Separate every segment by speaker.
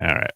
Speaker 1: All right.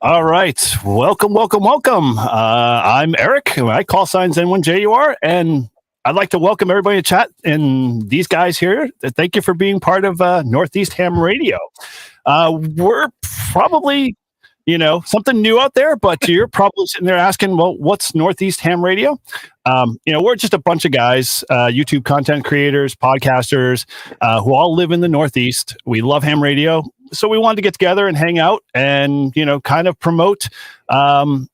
Speaker 1: All right. Welcome, welcome, welcome. I'm Eric. My call sign's N1JUR, and I'd like to welcome everybody to chat and these guys here. Thank you for being part of Northeast Ham Radio. We're probably, something new out there, but you're probably sitting there asking, well, what's Northeast Ham Radio? We're just a bunch of guys, YouTube content creators, podcasters, who all live in the Northeast. We love ham radio. So we wanted to get together and hang out and, kind of promote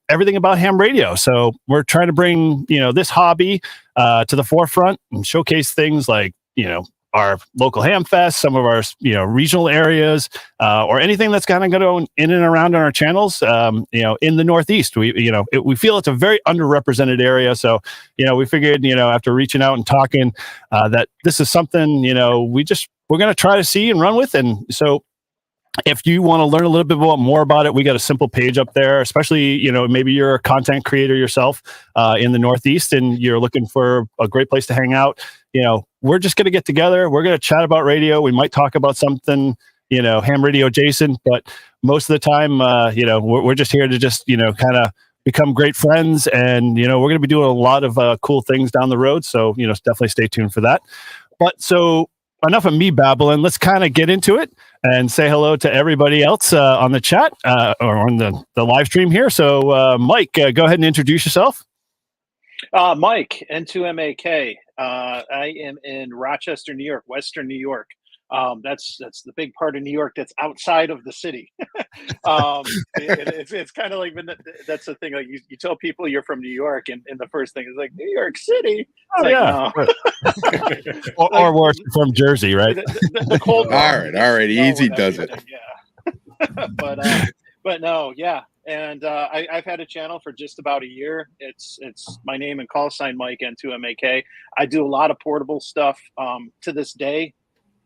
Speaker 1: everything about ham radio. So we're trying to bring, this hobby to the forefront and showcase things like, our local ham fest, some of our, regional areas, or anything that's kind of going in and around on our channels, in the Northeast. We feel it's a very underrepresented area. So, we figured, after reaching out and talking, that this is something, we're going to try to see and run with. And so, if you want to learn a little bit more about it, we got a simple page up there, especially, maybe you're a content creator yourself in the Northeast and you're looking for a great place to hang out. We're just going to get together. We're going to chat about radio. We might talk about something, ham radio adjacent, but most of the time, we're just here to just, kind of become great friends. And, we're going to be doing a lot of cool things down the road. So, definitely stay tuned for that. But so enough of me babbling. Let's kind of get into it and say hello to everybody else on the chat or on the live stream here. So, Mike, go ahead and introduce yourself.
Speaker 2: Mike, N2MAK. I am in Rochester, New York, Western New York. That's the big part of New York that's outside of the city. It's kind of like that's the thing. Like you tell people you're from New York, and the first thing is like New York City.
Speaker 1: Oh yeah, no. or worse, from Jersey, right?
Speaker 2: The cold.
Speaker 3: All right, easy does it.
Speaker 2: Yeah, but no, yeah. And I've had a channel for just about a year. It's my name and call sign Mike N2MAK. I do a lot of portable stuff. To this day,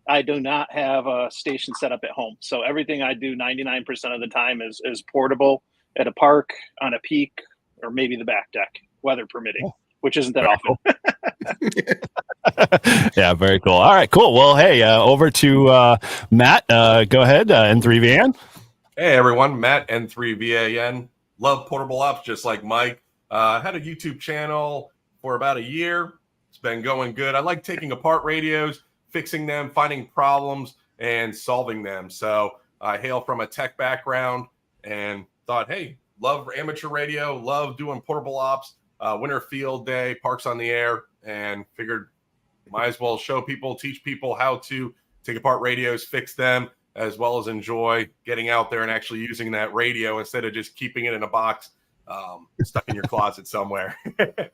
Speaker 2: I do not have a station set up at home. So everything I do 99% of the time is portable at a park, on a peak, or maybe the back deck, weather permitting, which isn't that
Speaker 1: often. Yeah, very cool. All right, cool. Well, hey, over to Matt. Go ahead, N3VAN.
Speaker 4: Hey everyone, Matt N3VAN. Love portable ops just like Mike. Had a YouTube channel for about a year. It's been going good. I like taking apart radios, fixing them, finding problems, and solving them. So I hail from a tech background and thought, hey, love amateur radio, love doing portable ops, winter field day, parks on the air, and figured might as well show people, teach people how to take apart radios, fix them, as well as enjoy getting out there and actually using that radio instead of just keeping it in a box stuck in your closet somewhere.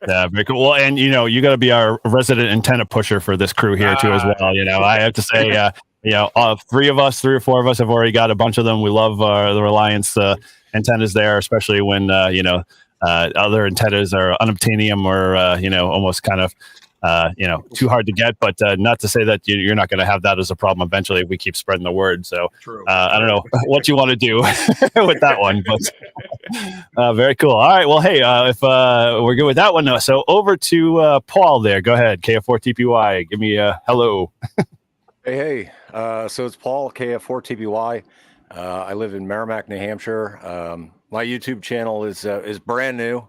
Speaker 1: Yeah, very cool. Well, and you got to be our resident antenna pusher for this crew here too as well. I have to say, three or four of us have already got a bunch of them. We love the Reliance antennas there, especially when other antennas are unobtainium or almost kind of too hard to get, but not to say that you're not going to have that as a problem eventually if we keep spreading the word. So I don't know what you want to do with that one, but very cool. All right. Well, hey, if we're good with that one, so over to Paul there. Go ahead. KF4TPY. Give me a hello.
Speaker 5: Hey. So it's Paul, KF4TPY. I live in Merrimack, New Hampshire. My YouTube channel is brand new.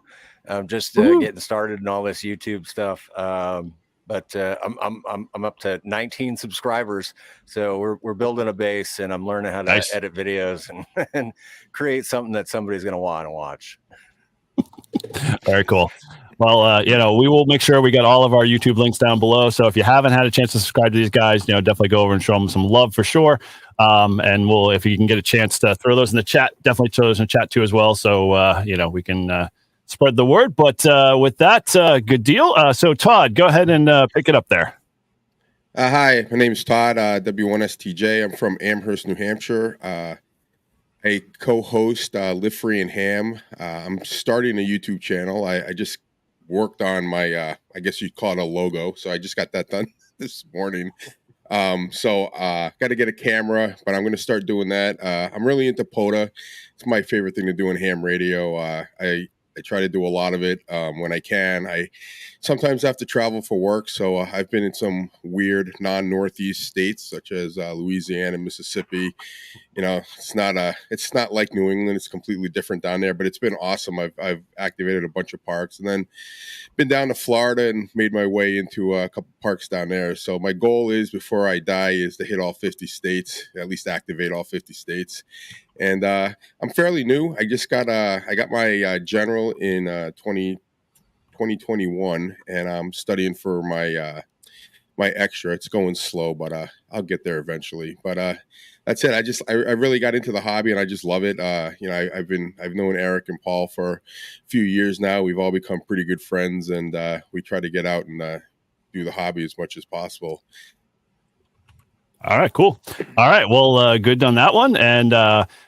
Speaker 5: I'm just getting started in all this YouTube stuff, but I'm up to 19 subscribers, so we're building a base, and I'm learning how to edit videos and create something that somebody's going to want to watch.
Speaker 1: Very cool. Well, we will make sure we got all of our YouTube links down below. So if you haven't had a chance to subscribe to these guys, definitely go over and show them some love for sure. And if you can get a chance to throw those in the chat, definitely throw those in the chat too as well. So we can spread the word. But with that, good deal. So Todd, go ahead and pick it up there.
Speaker 3: Hi, my name is Todd, W1STJ. I'm from Amherst, New Hampshire. I co-host Live Free and Ham. I'm starting a YouTube channel. I just worked on my, I guess you'd call it a logo. So I just got that done this morning. So got to get a camera, but I'm going to start doing that. I'm really into POTA. It's my favorite thing to do in ham radio. I I try to do a lot of it when I can. I sometimes have to travel for work, so I've been in some weird non-Northeast states such as Louisiana, Mississippi. You know, it's not like New England. It's completely different down there, but it's been awesome. I've activated a bunch of parks, and then been down to Florida and made my way into a couple parks down there. So my goal is, before I die, is to hit all 50 states, at least activate all 50 states. And I'm fairly new. I got my general in 2021, and I'm studying for my my extra. It's going slow, but I'll get there eventually. But that's it. I really got into the hobby, and I just love it. You know, I've known Eric and Paul for a few years now. We've all become pretty good friends, and we try to get out and do the hobby as much as possible.
Speaker 1: All right, cool. All right, well, good on that one. And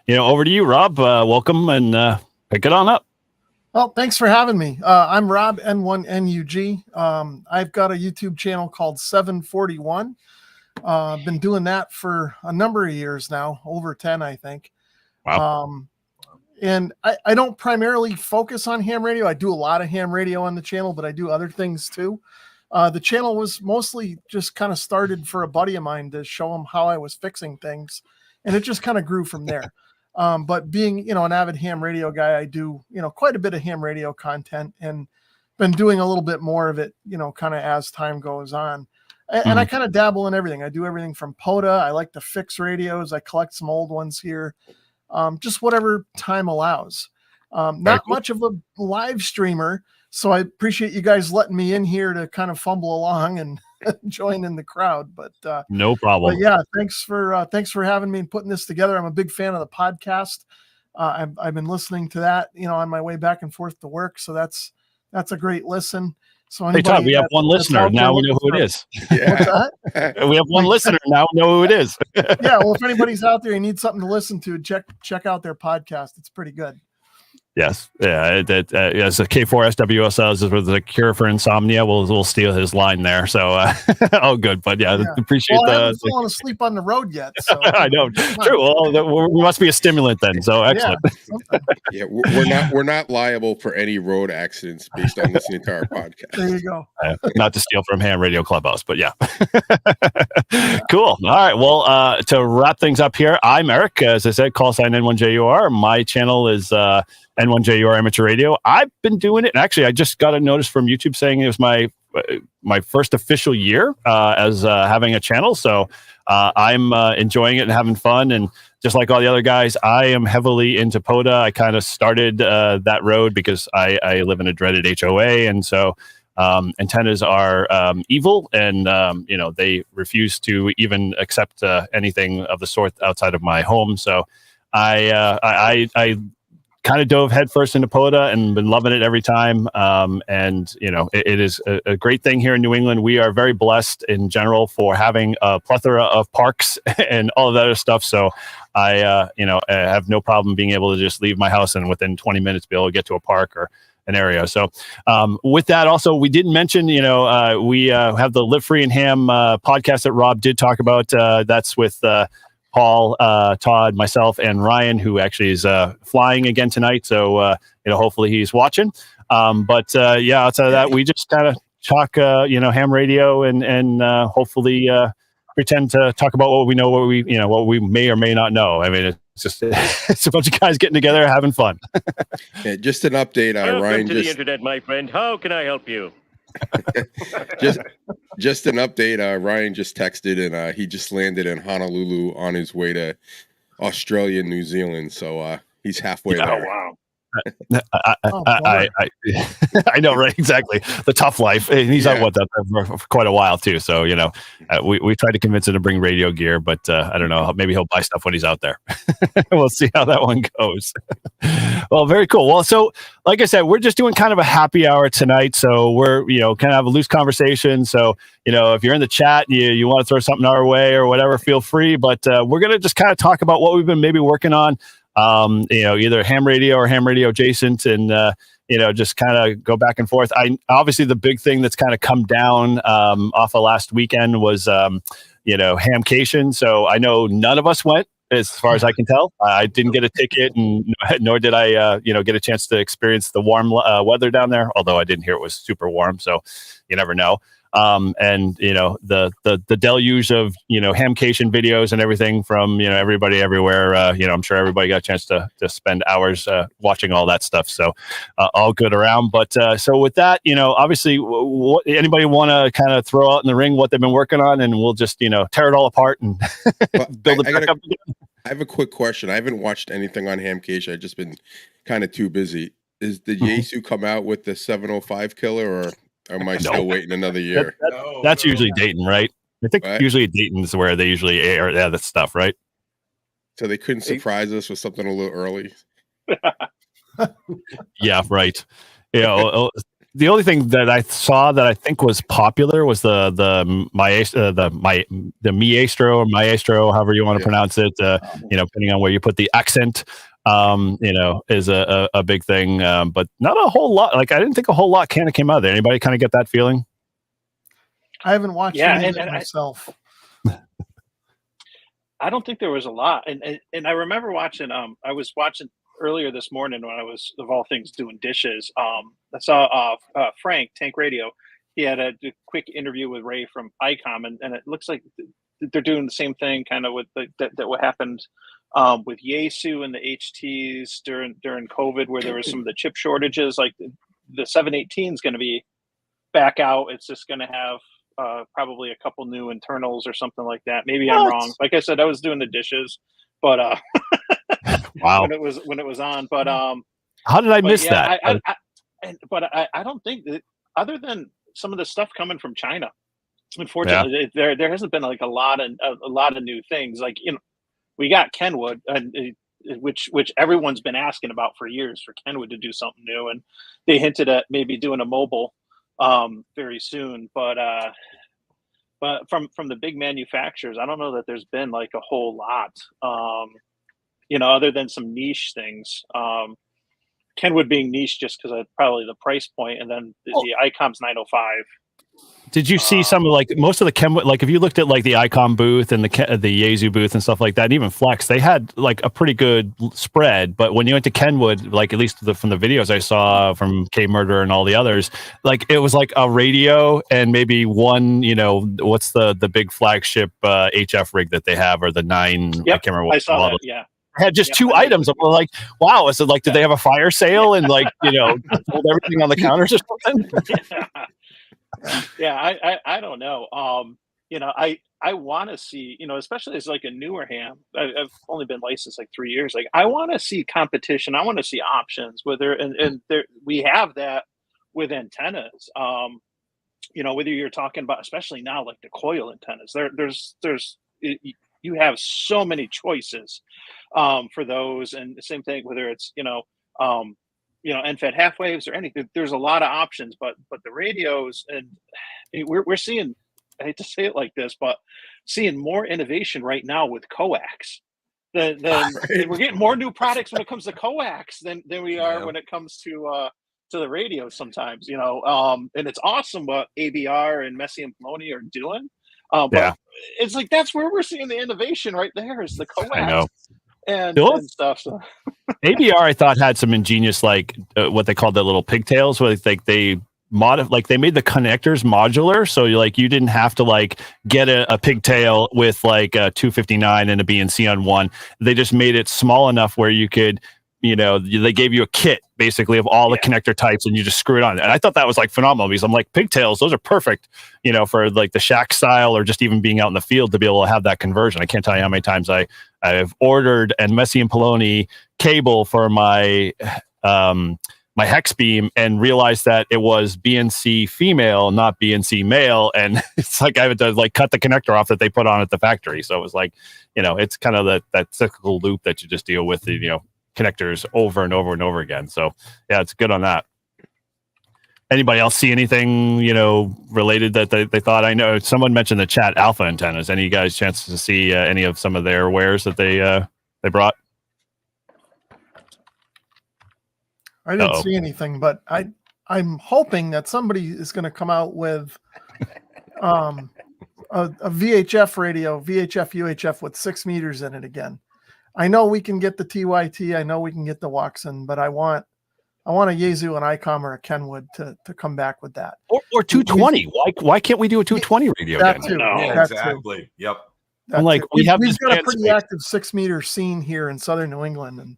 Speaker 1: you know, over to you, Rob. Welcome, and pick it on up.
Speaker 6: Well, thanks for having me. I'm Rob N1NUG. I've got a YouTube channel called 741. I've been doing that for a number of years now, over 10, I think.
Speaker 1: Wow.
Speaker 6: And I don't primarily focus on ham radio. I do a lot of ham radio on the channel, but I do other things too. The channel was mostly just kind of started for a buddy of mine to show him how I was fixing things. And it just kind of grew from there. But being, you know, an avid ham radio guy, I do, you know, quite a bit of ham radio content, and been doing a little bit more of it, you know, kind of as time goes on. And I kind of dabble in everything. I do everything from POTA. I like to fix radios. I collect some old ones here. Just whatever time allows. Not much of a live streamer, so I appreciate you guys letting me in here to kind of fumble along and join in the crowd. But
Speaker 1: no problem.
Speaker 6: But yeah, thanks for having me and putting this together. I'm a big fan of the podcast. I've been listening to that, you know, on my way back and forth to work. So that's a great listen. So
Speaker 1: hey, Todd, we have one listener. Now we know who it is.
Speaker 3: Yeah.
Speaker 1: We have one listener. Now we know who it is.
Speaker 6: Yeah. Well, if anybody's out there, you need something to listen to, check out their podcast. It's pretty good.
Speaker 1: Yes, yeah. As a K4SW says, is with the cure for insomnia. We'll steal his line there. So, oh, good. But yeah, appreciate
Speaker 6: I haven't fallen asleep on the road yet. So
Speaker 1: I know. True. Well, we must be a stimulant then. So excellent.
Speaker 3: Yeah, we're not liable for any road accidents based on listening to our podcast.
Speaker 6: There you go.
Speaker 1: Not to steal from Ham Radio Clubhouse, but yeah. Cool. All right. Well, to wrap things up here, I'm Eric. As I said, call sign N1JUR. My channel is N1JUR Amateur Radio. I've been doing it, and actually, I just got a notice from YouTube saying it was my first official year as having a channel. So I'm enjoying it and having fun. And just like all the other guys, I am heavily into POTA. I kind of started that road because I live in a dreaded HOA, and so antennas are evil, and you know, they refuse to even accept anything of the sort outside of my home. So I kind of dove headfirst into POTA and been loving it every time. And, you know, it is a great thing here in New England. We are very blessed in general for having a plethora of parks and all of that other stuff. So I have no problem being able to just leave my house and within 20 minutes be able to get to a park or an area. So with that, also, we didn't mention, we have the Live Free and Ham podcast that Rob did talk about. That's with Paul, Todd, myself, and Ryan, who actually is flying again tonight. So, hopefully he's watching. But outside of that, we just kind of talk, ham radio and hopefully pretend to talk about what we know, what we may or may not know. I mean, it's just it's a bunch of guys getting together, having fun.
Speaker 3: Yeah, just an update.
Speaker 7: Welcome
Speaker 3: Ryan,
Speaker 7: to the internet, my friend. How can I help you?
Speaker 3: just an update. Ryan just texted, and he just landed in Honolulu on his way to Australia and New Zealand. So he's halfway there.
Speaker 7: Oh, wow.
Speaker 1: I know, right? Exactly. The tough life. And he's on for quite a while too. So, we tried to convince him to bring radio gear, but I don't know. Maybe he'll buy stuff when he's out there. We'll see how that one goes. Well, very cool. Well, so like I said, we're just doing kind of a happy hour tonight. So we're, kind of have a loose conversation. So, if you're in the chat, you want to throw something our way or whatever, feel free. But we're going to just kind of talk about what we've been maybe working on. Either ham radio or ham radio adjacent, and just kind of go back and forth. Obviously the big thing that's kind of come down off of last weekend was Hamcation. So I know none of us went, as far as I can tell. I didn't get a ticket, and nor did I, get a chance to experience the warm weather down there. Although I didn't hear it was super warm, so you never know. And the deluge of hamcation videos and everything from everybody everywhere. I'm sure everybody got a chance to spend hours watching all that stuff. So all good around. But so with that, obviously, anybody want to kind of throw out in the ring what they've been working on, and we'll just tear it all apart and build it back up again.
Speaker 3: I have a quick question. I haven't watched anything on Hamcation. I've just been kind of too busy. Did Yaesu come out with the 705 killer, or am I still waiting another year?
Speaker 1: That's usually Dayton, right? I think usually Dayton's where they usually air that stuff, right?
Speaker 3: So they couldn't surprise us with something a little early.
Speaker 1: Yeah, right. The only thing that I saw that I think was popular was the Maestro or Maestro, however you want to pronounce it. Depending on where you put the accent, is a big thing. But not a whole lot. Like I didn't think a whole lot kind of came out of there. Anybody kind of get that feeling?
Speaker 6: I haven't watched any of it myself.
Speaker 2: I don't think there was a lot, and I remember watching. I was watching earlier this morning when I was, of all things, doing dishes. I saw Frank Tank Radio. He had a quick interview with Ray from ICOM, and it looks like they're doing the same thing, kind of with that what happened with Yaesu and the HTs during COVID, where there was some of the chip shortages. Like the 718 is going to be back out. It's just going to have probably a couple new internals or something like that. Maybe I'm wrong. Like I said, I was doing the dishes, but
Speaker 1: wow,
Speaker 2: when it was on. But
Speaker 1: how did I miss that?
Speaker 2: I don't think that, other than some of the stuff coming from China, unfortunately, there hasn't been like a lot of new things. Like we got Kenwood, which everyone's been asking about for years, for Kenwood to do something new, and they hinted at maybe doing a mobile very soon. But from the big manufacturers, I don't know that there's been like a whole lot, other than some niche things. Kenwood being niche just because of probably the price point, and then the ICOM's 905.
Speaker 1: Did you see some of like most of the Kenwood? Like if you looked at like the ICOM booth and the Yaesu booth and stuff like that, and even Flex, they had like a pretty good spread. But when you went to Kenwood, like at least from the videos I saw from K Murder and all the others, like it was like a radio and maybe one, what's the big flagship HF rig that they have, or the 9?
Speaker 2: Yep,
Speaker 1: I can't remember what
Speaker 2: I saw
Speaker 1: model.
Speaker 2: that. Yeah.
Speaker 1: Had just two items. I'm like, wow, is it like, did they have a fire sale and like, sold everything on the counters or something?
Speaker 2: I don't know. I want to see, especially as like a newer ham. I've only been licensed like 3 years. Like I want to see competition. I want to see options. Whether and there we have that with antennas. Whether you're talking about, especially now, like the coil antennas. You have so many choices for those, and the same thing whether it's NFET half waves or anything. There's a lot of options, but the radios, and we're seeing, I hate to say it like this, but seeing more innovation right now with coax. We're getting more new products when it comes to coax than we are when it comes to the radio sometimes, and it's awesome what ABR and Messi and Poloni are doing. But it's like that's where we're seeing the innovation right there, is the coax.
Speaker 1: I know.
Speaker 2: And stuff. So.
Speaker 1: ABR, I thought, had some ingenious, like what they called the little pigtails, where they made the connectors modular, so you didn't have to like get a pigtail with like a 259 and a BNC on one. They just made it small enough where you could, they gave you a kit basically of all the connector types, and you just screw it on. And I thought that was like phenomenal, because I'm like, pigtails, those are perfect, for like the shack style, or just even being out in the field to be able to have that conversion. I can't tell you how many times I've ordered and Messi and Poloni cable for my my hex beam and realized that it was BNC female, not BNC male, and it's like I had to like cut the connector off that they put on at the factory. So it was like, it's kind of that cyclical loop that you just deal with, connectors over and over and over again. So yeah, it's good on that. Anybody else see anything related that they thought? I know someone mentioned the chat alpha antennas. Any guys chance to see any of some of their wares that they brought?
Speaker 6: I didn't see anything, but I'm hoping that somebody is going to come out with a VHF radio, VHF UHF with 6 meters in it again. I know we can get the TYT. I know we can get the Watson, but I want a Yaesu, an ICOM, or a Kenwood to come back with that.
Speaker 1: Or 220. Why can't we do a 220 radio
Speaker 6: that
Speaker 1: again?
Speaker 6: too.
Speaker 2: No.
Speaker 4: Yeah,
Speaker 6: That
Speaker 4: exactly. Yep.
Speaker 1: I'm like, we've
Speaker 6: got
Speaker 1: this
Speaker 6: a pretty active 6-meter scene here in Southern New England, and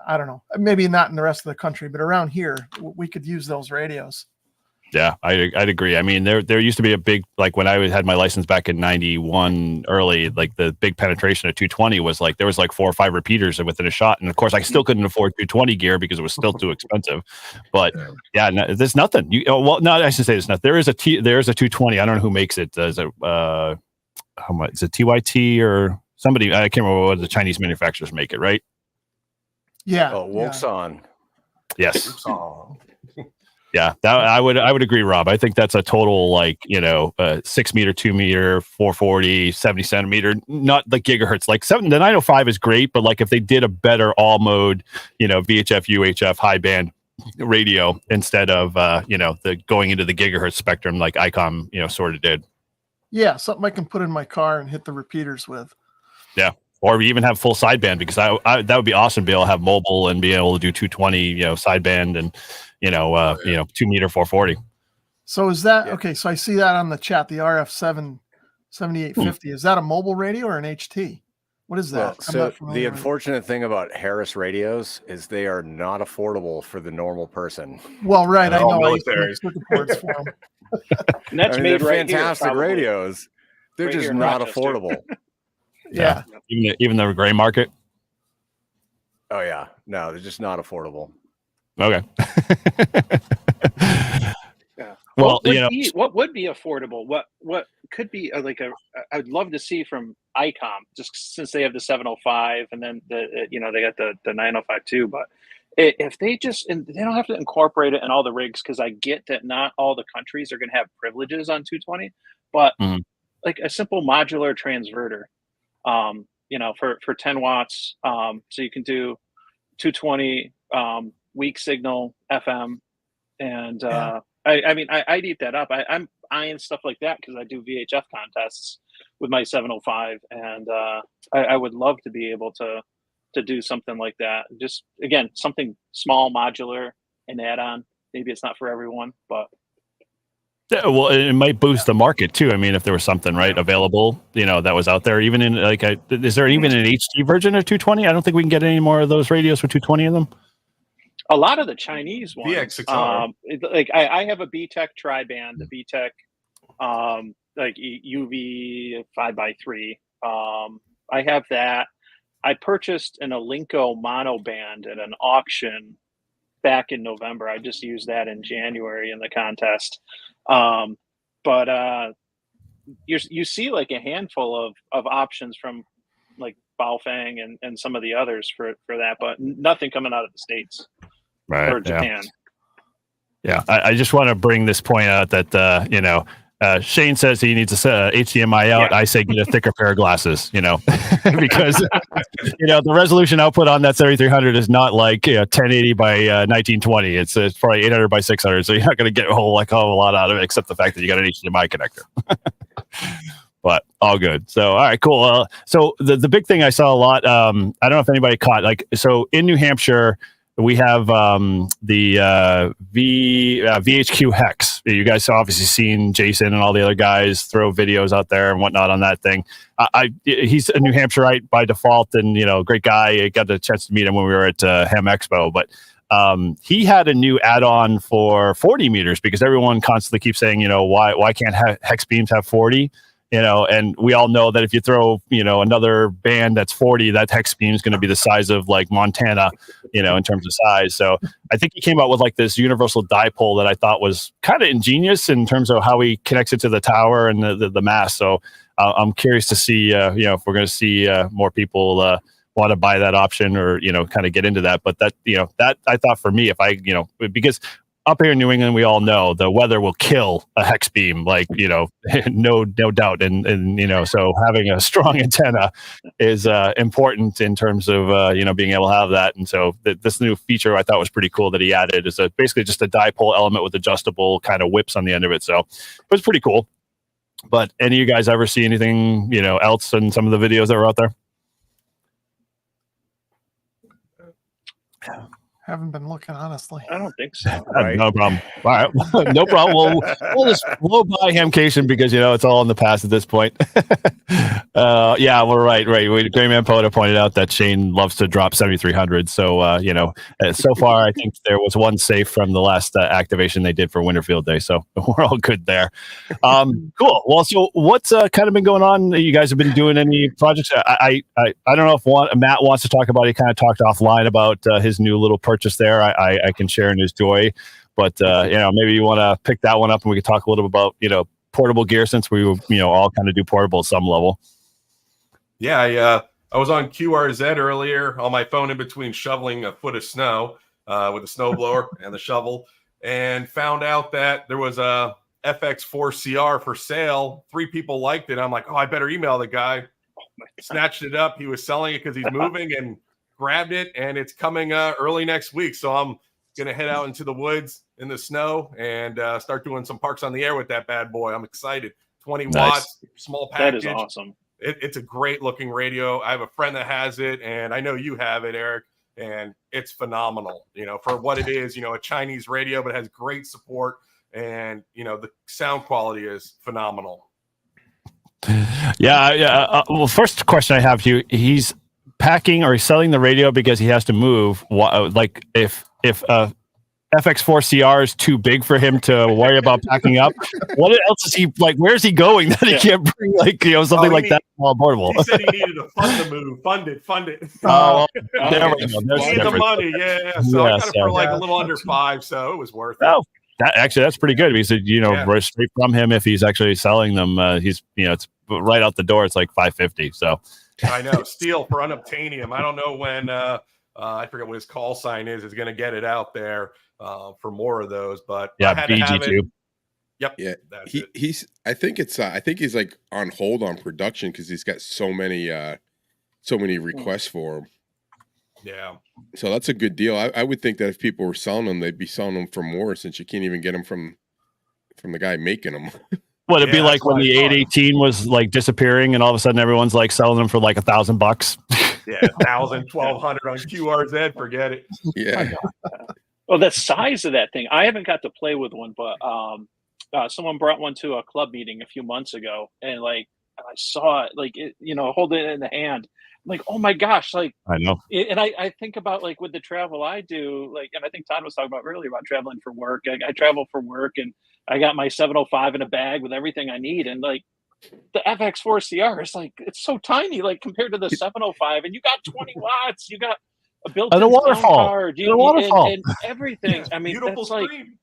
Speaker 6: I don't know, maybe not in the rest of the country, but around here we could use those radios.
Speaker 1: Yeah, I'd agree. I mean, there used to be a big, like when I had my license back in 91 early, like the big penetration of 220 was like, there was like 4 or 5 repeaters within a shot. And of course I still couldn't afford 220 gear because it was still too expensive, but yeah, no, there's nothing. I should say there's nothing. There's a 220. I don't know who makes it. Is it, how much is it, TYT or somebody? I can't remember what the Chinese manufacturers make it, right?
Speaker 6: Yeah.
Speaker 5: Oh, Woxon.
Speaker 1: Yes. Yeah, that I would agree, Rob. I think that's a total 6 meter, 2 meter, 440, 70 centimeter, not the gigahertz. The 905 is great, but like if they did a better all mode, VHF, UHF, high band radio instead of the going into the gigahertz spectrum like ICOM sort of did.
Speaker 6: Yeah, something I can put in my car and hit the repeaters with.
Speaker 1: Yeah. Or we even have full sideband, because I that would be awesome to be able to have mobile and be able to do 220, sideband and 2 meter 440.
Speaker 6: So is that okay? So I see that on the chat, the RF7 7850. Is that a mobile radio or an HT? What is that?
Speaker 5: Well, so the unfortunate thing about Harris radios is they are not affordable for the normal person.
Speaker 6: Well, right, I know.
Speaker 4: Military.
Speaker 6: Circuit boards for them.
Speaker 2: And that's
Speaker 5: they're
Speaker 2: made right
Speaker 5: fantastic
Speaker 2: here, probably.
Speaker 5: radios. They're
Speaker 2: Right
Speaker 5: just
Speaker 2: here in
Speaker 5: not
Speaker 2: Rochester.
Speaker 5: affordable.
Speaker 6: Yeah.
Speaker 1: Even the gray market.
Speaker 5: Oh yeah, no, they're just not affordable.
Speaker 1: Okay.
Speaker 2: Yeah.
Speaker 1: Well,
Speaker 2: what would be affordable? What could be I'd love to see from ICOM, just since they have the 705 and then they got the 905 too. But if they they don't have to incorporate it in all the rigs, because I get that not all the countries are going to have privileges on 220, but like a simple modular transverter, for 10 watts, so you can do 220 weak signal FM, and I'd eat that up. I'm eyeing stuff like that because I do VHF contests with my 705, and I would love to be able to do something like that. Just again, something small, modular, and add on. Maybe it's not for everyone, but
Speaker 1: yeah, well, it might boost the market too. I mean, if there was something available, that was out there, even in is there even an HD version of 220? I don't think we can get any more of those radios with 220 in them.
Speaker 2: a lot of the Chinese ones,
Speaker 4: VX6R.
Speaker 2: I have a BTEC tri-band, the BTEC, UV 5x3. I have that. I purchased an Alinco mono band at an auction back in November. I just used that in January in the contest. But you see like a handful of options from like Baofeng and some of the others for that, but nothing coming out of the States or Japan.
Speaker 1: Yeah, I just want to bring this point out that Shane says he needs a HDMI out. Yeah. I say get a thicker pair of glasses, because the resolution output on that 7300 is not like 1080 by 1920. It's probably 800 by 600, so you're not going to get a whole lot out of it, except the fact that you got an HDMI connector. But all good. So all right, cool. So the big thing I saw a lot. I don't know if anybody caught so in New Hampshire. We have the VHQ Hex. You guys have obviously seen Jason and all the other guys throw videos out there and whatnot on that thing. He's a New Hampshireite by default, and great guy. I got the chance to meet him when we were at Ham Expo. But he had a new add-on for 40 meters, because everyone constantly keeps saying, why can't hex beams have 40? And we all know that if you throw, another band that's 40, that hex beam is going to be the size of like Montana, in terms of size. So I think he came out with like this universal dipole that I thought was kind of ingenious in terms of how he connects it to the tower and the mast. So I'm curious to see, if we're going to see more people want to buy that option or, kind of get into that. But that, that I thought for me, if I, because up here in New England, we all know the weather will kill a hex beam, no doubt. And so having a strong antenna is important in terms of, being able to have that. And so this new feature I thought was pretty cool that he added is basically just a dipole element with adjustable kind of whips on the end of it. So it was pretty cool. But any of you guys ever see anything, else in some of the videos that were out there?
Speaker 6: Haven't been looking, honestly.
Speaker 2: I don't think so.
Speaker 5: Right.
Speaker 1: No problem. All right. No problem. We'll just blow by Hamcation because, it's all in the past at this point. Yeah, we're right. Grayman Poda pointed out that Shane loves to drop 7,300. So, so far, I think there was one safe from the last activation they did for Winterfield Day. So we're all good there. Cool. Well, so what's kind of been going on? You guys have been doing any projects? I don't know if Matt wants to talk about it. He kind of talked offline about his new little purchase there. I can share in his joy, but maybe you want to pick that one up and we can talk a little bit about portable gear, since we all kind of do portable at some level.
Speaker 4: Yeah, I was on QRZ earlier on my phone in between shoveling a foot of snow with a snowblower and the shovel, and found out that there was a FX4CR for sale. 3 people liked it. I'm like, oh, I better email the guy. Snatched it up. He was selling it because he's moving, and grabbed it, and it's coming early next week. So I'm gonna head out into the woods in the snow and start doing some parks on the air with that bad boy. I'm excited. 20 watts, small package.
Speaker 2: That is awesome.
Speaker 4: It's a great looking radio. I have a friend that has it, and I know you have it, Eric, and it's phenomenal. For what it is, a Chinese radio, but it has great support, and the sound quality is phenomenal.
Speaker 1: Yeah. Well, first question I have to you: he's packing or selling the radio because he has to move. Like if FX4CR is too big for him to worry about packing up, what else is he like? Where's he going that he can't bring something like that small portable?
Speaker 4: He said he needed to fund the move. Fund it.
Speaker 1: Oh, there we go.
Speaker 4: He needed the money. Yeah. So I got it for a little under 5, so it was worth it.
Speaker 1: Oh, that's pretty good. He said, straight from him, if he's actually selling them, he's it's right out the door. It's like $550. So.
Speaker 4: I know. Steel for unobtainium. I don't know when I forget what his call sign is going to get it out there for more of those, but
Speaker 1: yeah,
Speaker 4: I had to have it. Yep.
Speaker 3: Yeah. I think he's like on hold on production because he's got so many requests for him.
Speaker 4: Yeah.
Speaker 3: So that's a good deal. I would think that if people were selling them, they'd be selling them for more, since you can't even get them from the guy making them.
Speaker 1: What it'd be like when the 818 was like disappearing, and all of a sudden everyone's like selling them for like $1,000.
Speaker 4: Yeah, 1,000, 1,200 on QRZ. Forget it.
Speaker 3: Yeah.
Speaker 2: Well, the size of that thing, I haven't got to play with one, but someone brought one to a club meeting a few months ago, and I saw it, holding it in the hand. I'm like, oh my gosh, I know. And I think about with the travel I do, and I think Todd was talking about earlier about traveling for work. I travel for work, and I got my 705 in a bag with everything I need, and the FX4CR is it's so tiny, compared to the 705, and you got 20 watts, you got a built-in
Speaker 1: waterfall
Speaker 2: card, and everything. I mean,
Speaker 4: beautiful
Speaker 2: that's
Speaker 4: screen.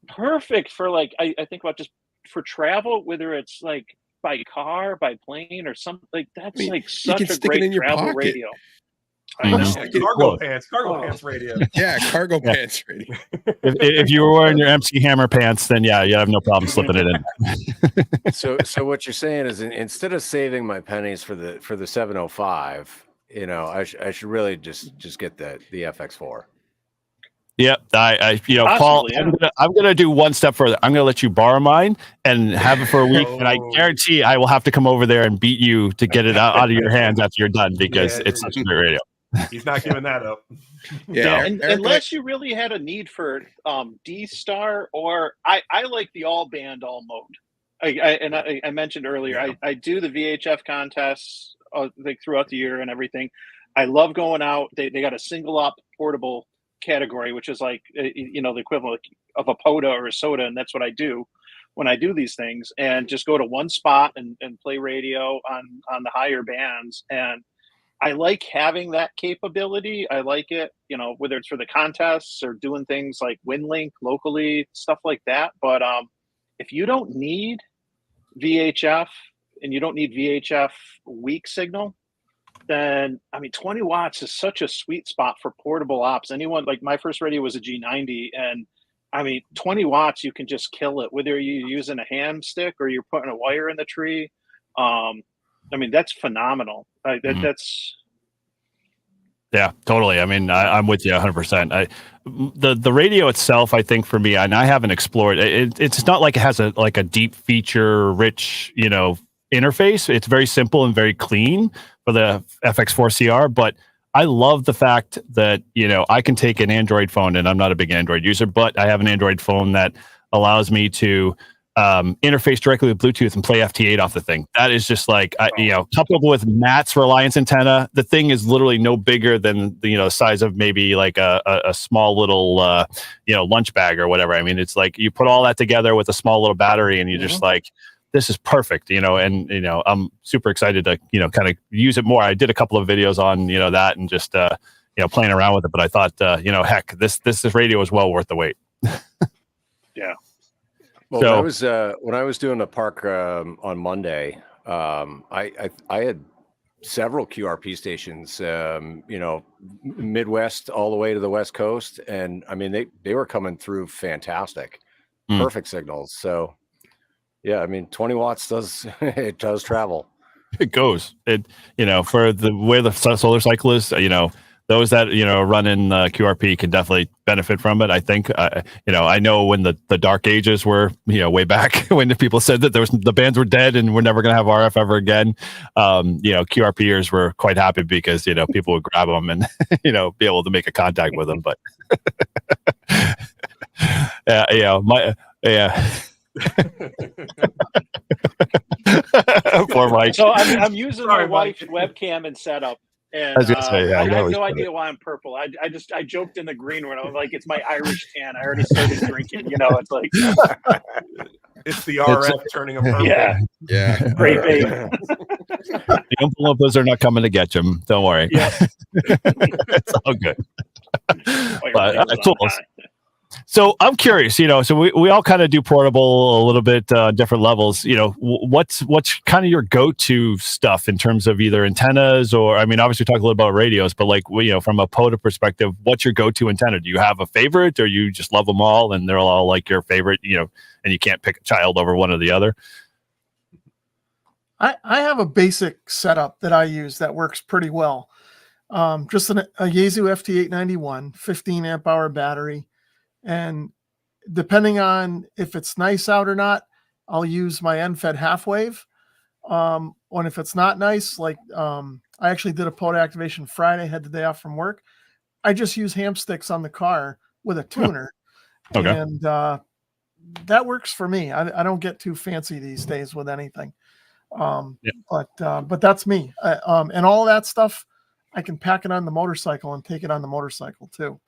Speaker 2: Perfect for I think about just for travel, whether it's by car, by plane, or something that's such a great travel radio. I know.
Speaker 4: Cargo pants radio.
Speaker 3: Yeah, cargo pants radio.
Speaker 1: If you were wearing your MC Hammer pants, then you have no problem slipping it in.
Speaker 5: So what you're saying is, instead of saving my pennies for the 705, I should really just get the FX4.
Speaker 1: Yep, Paul,
Speaker 2: yeah.
Speaker 1: I'm gonna do one step further. I'm gonna let you borrow mine and have it for a week, and I guarantee I will have to come over there and beat you to get it out of your hands after you're done, because it's such a great radio.
Speaker 4: He's not giving that up.
Speaker 2: Yeah, unless you really had a need for D-Star, or I like the all band all mode. I mentioned earlier, I do the VHF contests throughout the year and everything. I love going out. They got a single op portable category, which is the equivalent of a PODA or a soda, and that's what I do when I do these things, and just go to one spot and play radio on the higher bands. And I like having that capability. I like it, whether it's for the contests or doing things like WinLink locally, stuff like that. But if you don't need VHF and you don't need VHF weak signal, then 20 watts is such a sweet spot for portable ops. Anyone, my first radio was a G90, and 20 watts, you can just kill it, whether you're using a hand stick or you're putting a wire in the tree. That's phenomenal. That's
Speaker 1: Yeah, totally. I'm with you 100%. The radio itself, I think for me, and I haven't explored it, it's not like it has a deep feature rich, interface. It's very simple and very clean for the FX4CR, but I love the fact that, I can take an Android phone, and I'm not a big Android user, but I have an Android phone that allows me to interface directly with Bluetooth and play FT8 off the thing. That is just like, coupled with Matt's Reliance antenna, the thing is literally no bigger than the size of maybe like a small little, lunch bag or whatever. I mean, it's like you put all that together with a small little battery and you're just like, this is perfect, and I'm super excited to, kind of use it more. I did a couple of videos on, that and just, playing around with it, but I thought, heck, this radio is well worth the wait.
Speaker 2: Yeah.
Speaker 5: Well, when I was doing the park on Monday, I had several QRP stations, Midwest all the way to the West Coast, and I mean they were coming through fantastic, perfect signals. So yeah, I mean 20 watts does travel.
Speaker 1: It goes. For the way the solar cycle is, those that run in QRP can definitely benefit from it. I think I know when the dark ages were way back when the people said that the bands were dead and we're never going to have RF ever again. QRPers were quite happy because people would grab them and be able to make a contact with them. But Poor Mike.
Speaker 2: So I'm using my wife's webcam and setup. And
Speaker 1: I was gonna say,
Speaker 2: I have no idea why I'm purple. I joked in the green room. I was like, it's my Irish tan. I already started drinking. It's like
Speaker 4: it's the RF turning them purple.
Speaker 3: Yeah.
Speaker 2: Great babe.
Speaker 1: The envelopes are not coming to get you. Don't worry.
Speaker 2: Yeah.
Speaker 1: It's all good. But cool. So I'm curious, so we all kind of do portable a little bit different levels. What's kind of your go-to stuff in terms of either antennas or, I mean, obviously talk a little about radios, but like, from a POTA perspective, what's your go-to antenna? Do you have a favorite, or you just love them all and they're all like your favorite, and you can't pick a child over one or the other?
Speaker 6: I have a basic setup that I use that works pretty well. Just a Yaesu FT891, 15 amp hour battery. And depending on if it's nice out or not, I'll use my end-fed half wave. And if it's not nice, like I actually did a POTA activation Friday, had the day off from work. I just use ham sticks on the car with a tuner.
Speaker 1: Okay.
Speaker 6: And that works for me. I don't get too fancy these days with anything. But that's me. And all that stuff, I can pack it on the motorcycle and take it on the motorcycle too.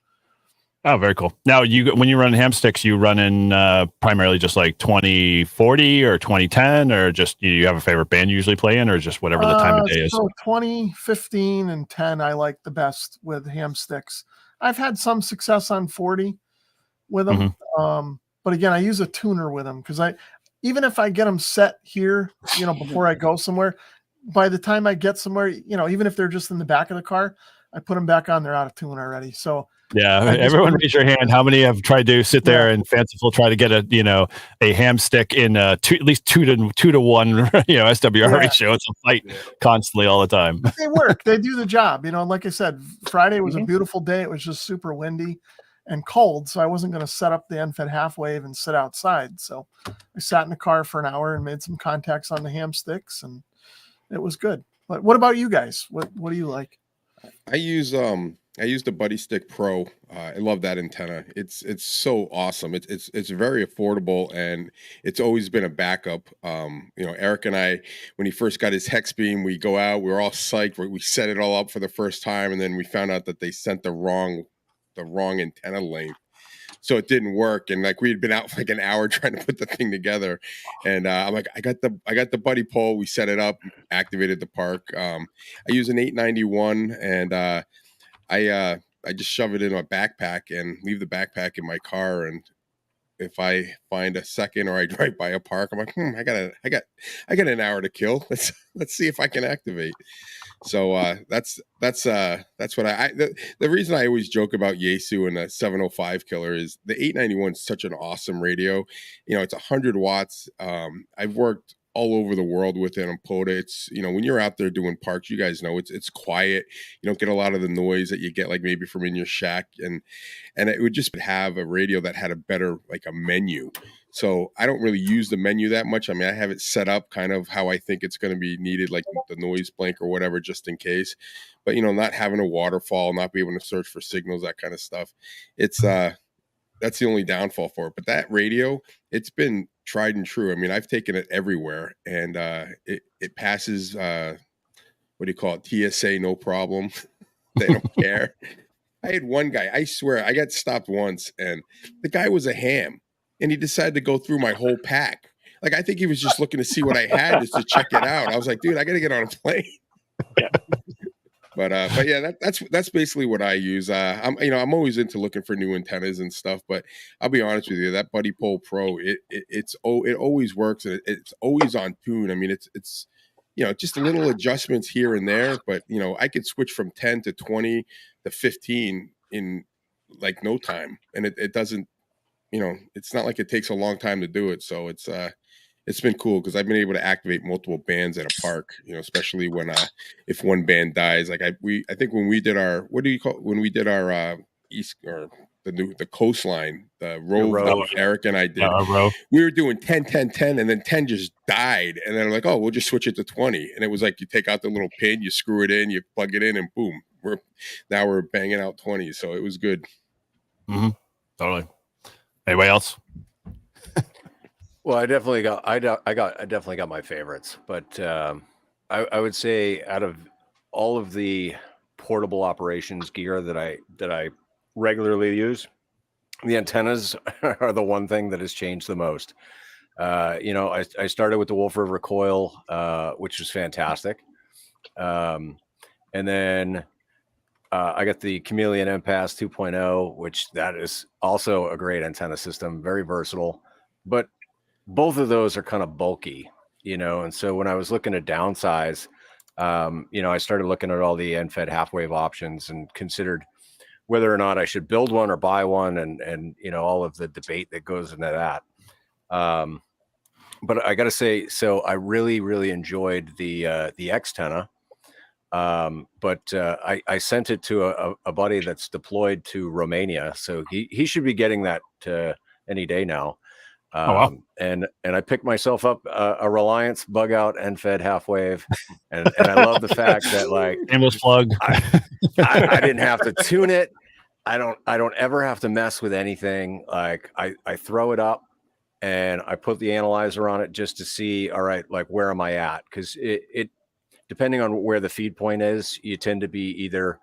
Speaker 1: Oh, very cool. Now, when you run ham sticks, you run in primarily just like 2040 or 2010, or just you have a favorite band you usually play in, or just whatever the time of day is?
Speaker 6: So 2015 and 10, I like the best with ham sticks. I've had some success on 40 with them. But again, I use a tuner with them because even if I get them set here, before I go somewhere, by the time I get somewhere, even if they're just in the back of the car, I put them back on, they're out of tune already. So
Speaker 1: yeah, everyone raise your hand. How many have tried to sit there and fanciful try to get a ham stick in at least 2 to 1 SWR ratio? It's a fight constantly all the time.
Speaker 6: But they work. They do the job. Like I said, Friday was a beautiful day. It was just super windy and cold, so I wasn't going to set up the end-fed half wave and sit outside. So I sat in the car for an hour and made some contacts on the ham sticks, and it was good. But what about you guys? What do you like?
Speaker 3: I use the Buddy Stick Pro. I love that antenna. It's so awesome. It's very affordable, and it's always been a backup. Eric and I, when he first got his hex beam, we go out, we were all psyched. We set it all up for the first time, and then we found out that they sent the wrong antenna length. So it didn't work, and like we had been out for like an hour trying to put the thing together, and I'm like, I got the buddy pole. We set it up, activated the park. I use an 891, and I just shove it in my backpack and leave the backpack in my car. And if I find a second or I drive by a park, I'm like, I got an hour to kill. Let's see if I can activate. So that's what the reason I always joke about Yaesu and the 705 killer is the 891 is such an awesome radio. It's 100 watts. I've worked all over the world with it on POTA. It's, when you're out there doing parks, you guys know it's quiet. You don't get a lot of the noise that you get like maybe from in your shack, and it would just have a radio that had a better, like, a menu. So I don't really use the menu that much. I mean, I have it set up kind of how I think it's going to be needed, like the noise blank or whatever, just in case. But not having a waterfall, not being able to search for signals, that kind of stuff. It's that's the only downfall for it. But that radio, it's been tried and true. I mean, I've taken it everywhere, and it passes what do you call it? TSA, no problem. They don't care. I had one guy, I swear, I got stopped once, and the guy was a ham, and he decided to go through my whole pack. Like, I think he was just looking to see what I had just to check it out. I was like, dude, I got to get on a plane.
Speaker 2: Yeah.
Speaker 3: But yeah, that's basically what I use. I'm always into looking for new antennas and stuff. But I'll be honest with you, that Buddy Pole Pro, it always works, and it's always on tune. I mean, it's just little adjustments here and there, but I could switch from 10 to 20 to 15 in like no time, and it doesn't. It's not like it takes a long time to do it. So it's been cool because I've been able to activate multiple bands at a park, especially when if one band dies. Like I think when we did our east, or the coastline, the Rove that Eric and I did, we were doing 10 10 10, and then 10 just died, and then like, oh, we'll just switch it to 20, and it was like you take out the little pin, you screw it in, you plug it in, and boom, we're banging out 20. So it was good.
Speaker 1: Mm-hmm. Totally. Anybody else?
Speaker 5: Well, I definitely got my favorites, but I would say out of all of the portable operations gear that I regularly use, the antennas are the one thing that has changed the most. I started with the Wolf River coil, which was fantastic, and then I got the Chameleon MPass 2.0, which that is also a great antenna system, very versatile, but both of those are kind of bulky, and so when I was looking to downsize, I started looking at all the end-fed half-wave options and considered whether or not I should build one or buy one, and all of the debate that goes into that. But I got to say, so I really, really enjoyed the Xtenna. But I sent it to a buddy that's deployed to Romania, so he should be getting that any day now.
Speaker 1: Wow.
Speaker 5: And I picked myself up a Reliance bug out and fed half wave, and I love the fact that, like,
Speaker 1: shameless plug,
Speaker 5: I didn't have to tune it. I don't ever have to mess with anything. Like I throw it up and I put the analyzer on it just to see, all right, like, where am I at? Because it depending on where the feed point is, you tend to be either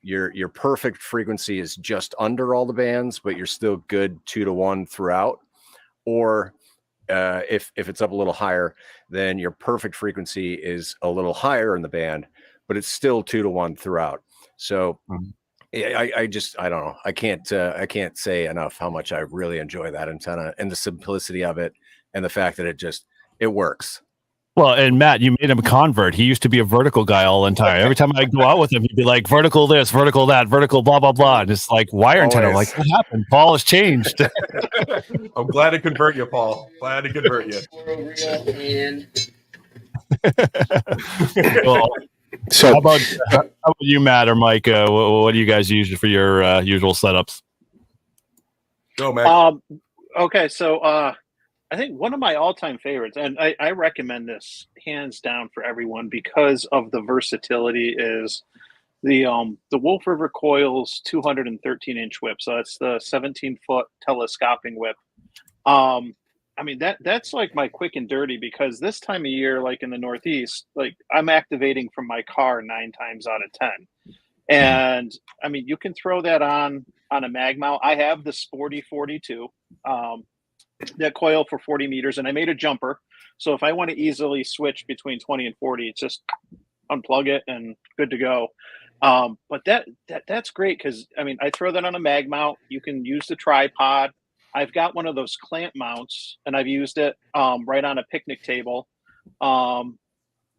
Speaker 5: your perfect frequency is just under all the bands, but you're still good 2 to 1 throughout. Or if it's up a little higher, then your perfect frequency is a little higher in the band, but it's still 2 to 1 throughout. So I don't know. I can't say enough how much I really enjoy that antenna and the simplicity of it, and the fact that it works.
Speaker 1: Well, and Matt, you made him a convert. He used to be a vertical guy all the time. Every time I go out with him, he'd be like, vertical this, vertical that, vertical blah, blah, blah. And it's like, wire antenna. I'm like, what happened? Paul has changed.
Speaker 4: I'm glad to convert you, Paul. Glad to convert you.
Speaker 1: Well, so how about you, Matt or Mike? What do you guys use for your usual setups?
Speaker 4: Go, Matt.
Speaker 2: Okay, so I think one of my all-time favorites, and I recommend this hands down for everyone because of the versatility, is the Wolf River Coils 213-inch whip. So that's the 17-foot telescoping whip. I mean, that's like my quick and dirty, because this time of year, like in the Northeast, like I'm activating from my car 9 times out of 10. And I mean, you can throw that on a mag mount. I have the Sporty 42. That coil for 40 meters, and I made a jumper, so if I want to easily switch between 20 and 40, it's just unplug it and good to go. But that's great, because I mean, I throw that on a mag mount. You can use the tripod. I've got one of those clamp mounts, and I've used it right on a picnic table.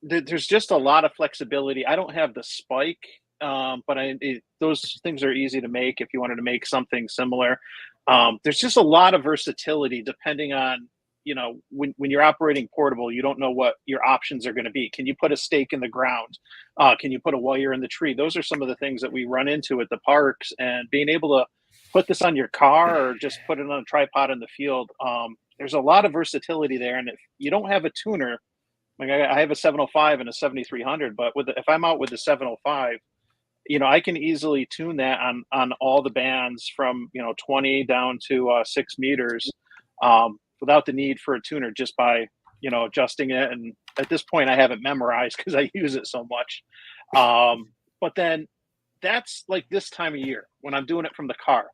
Speaker 2: There's just a lot of flexibility. I don't have the spike, but those things are easy to make if you wanted to make something similar. There's just a lot of versatility depending on, when you're operating portable, you don't know what your options are going to be. Can you put a stake in the ground? Can you put a wire in the tree? Those are some of the things that we run into at the parks, and being able to put this on your car or just put it on a tripod in the field. There's a lot of versatility there. And if you don't have a tuner, like I have a 705 and a 7300, but if I'm out with the 705, I can easily tune that on all the bands from 20 down to 6 meters, without the need for a tuner, just by adjusting it. And at this point, I have it memorized because I use it so much. But then that's like this time of year when I'm doing it from the car.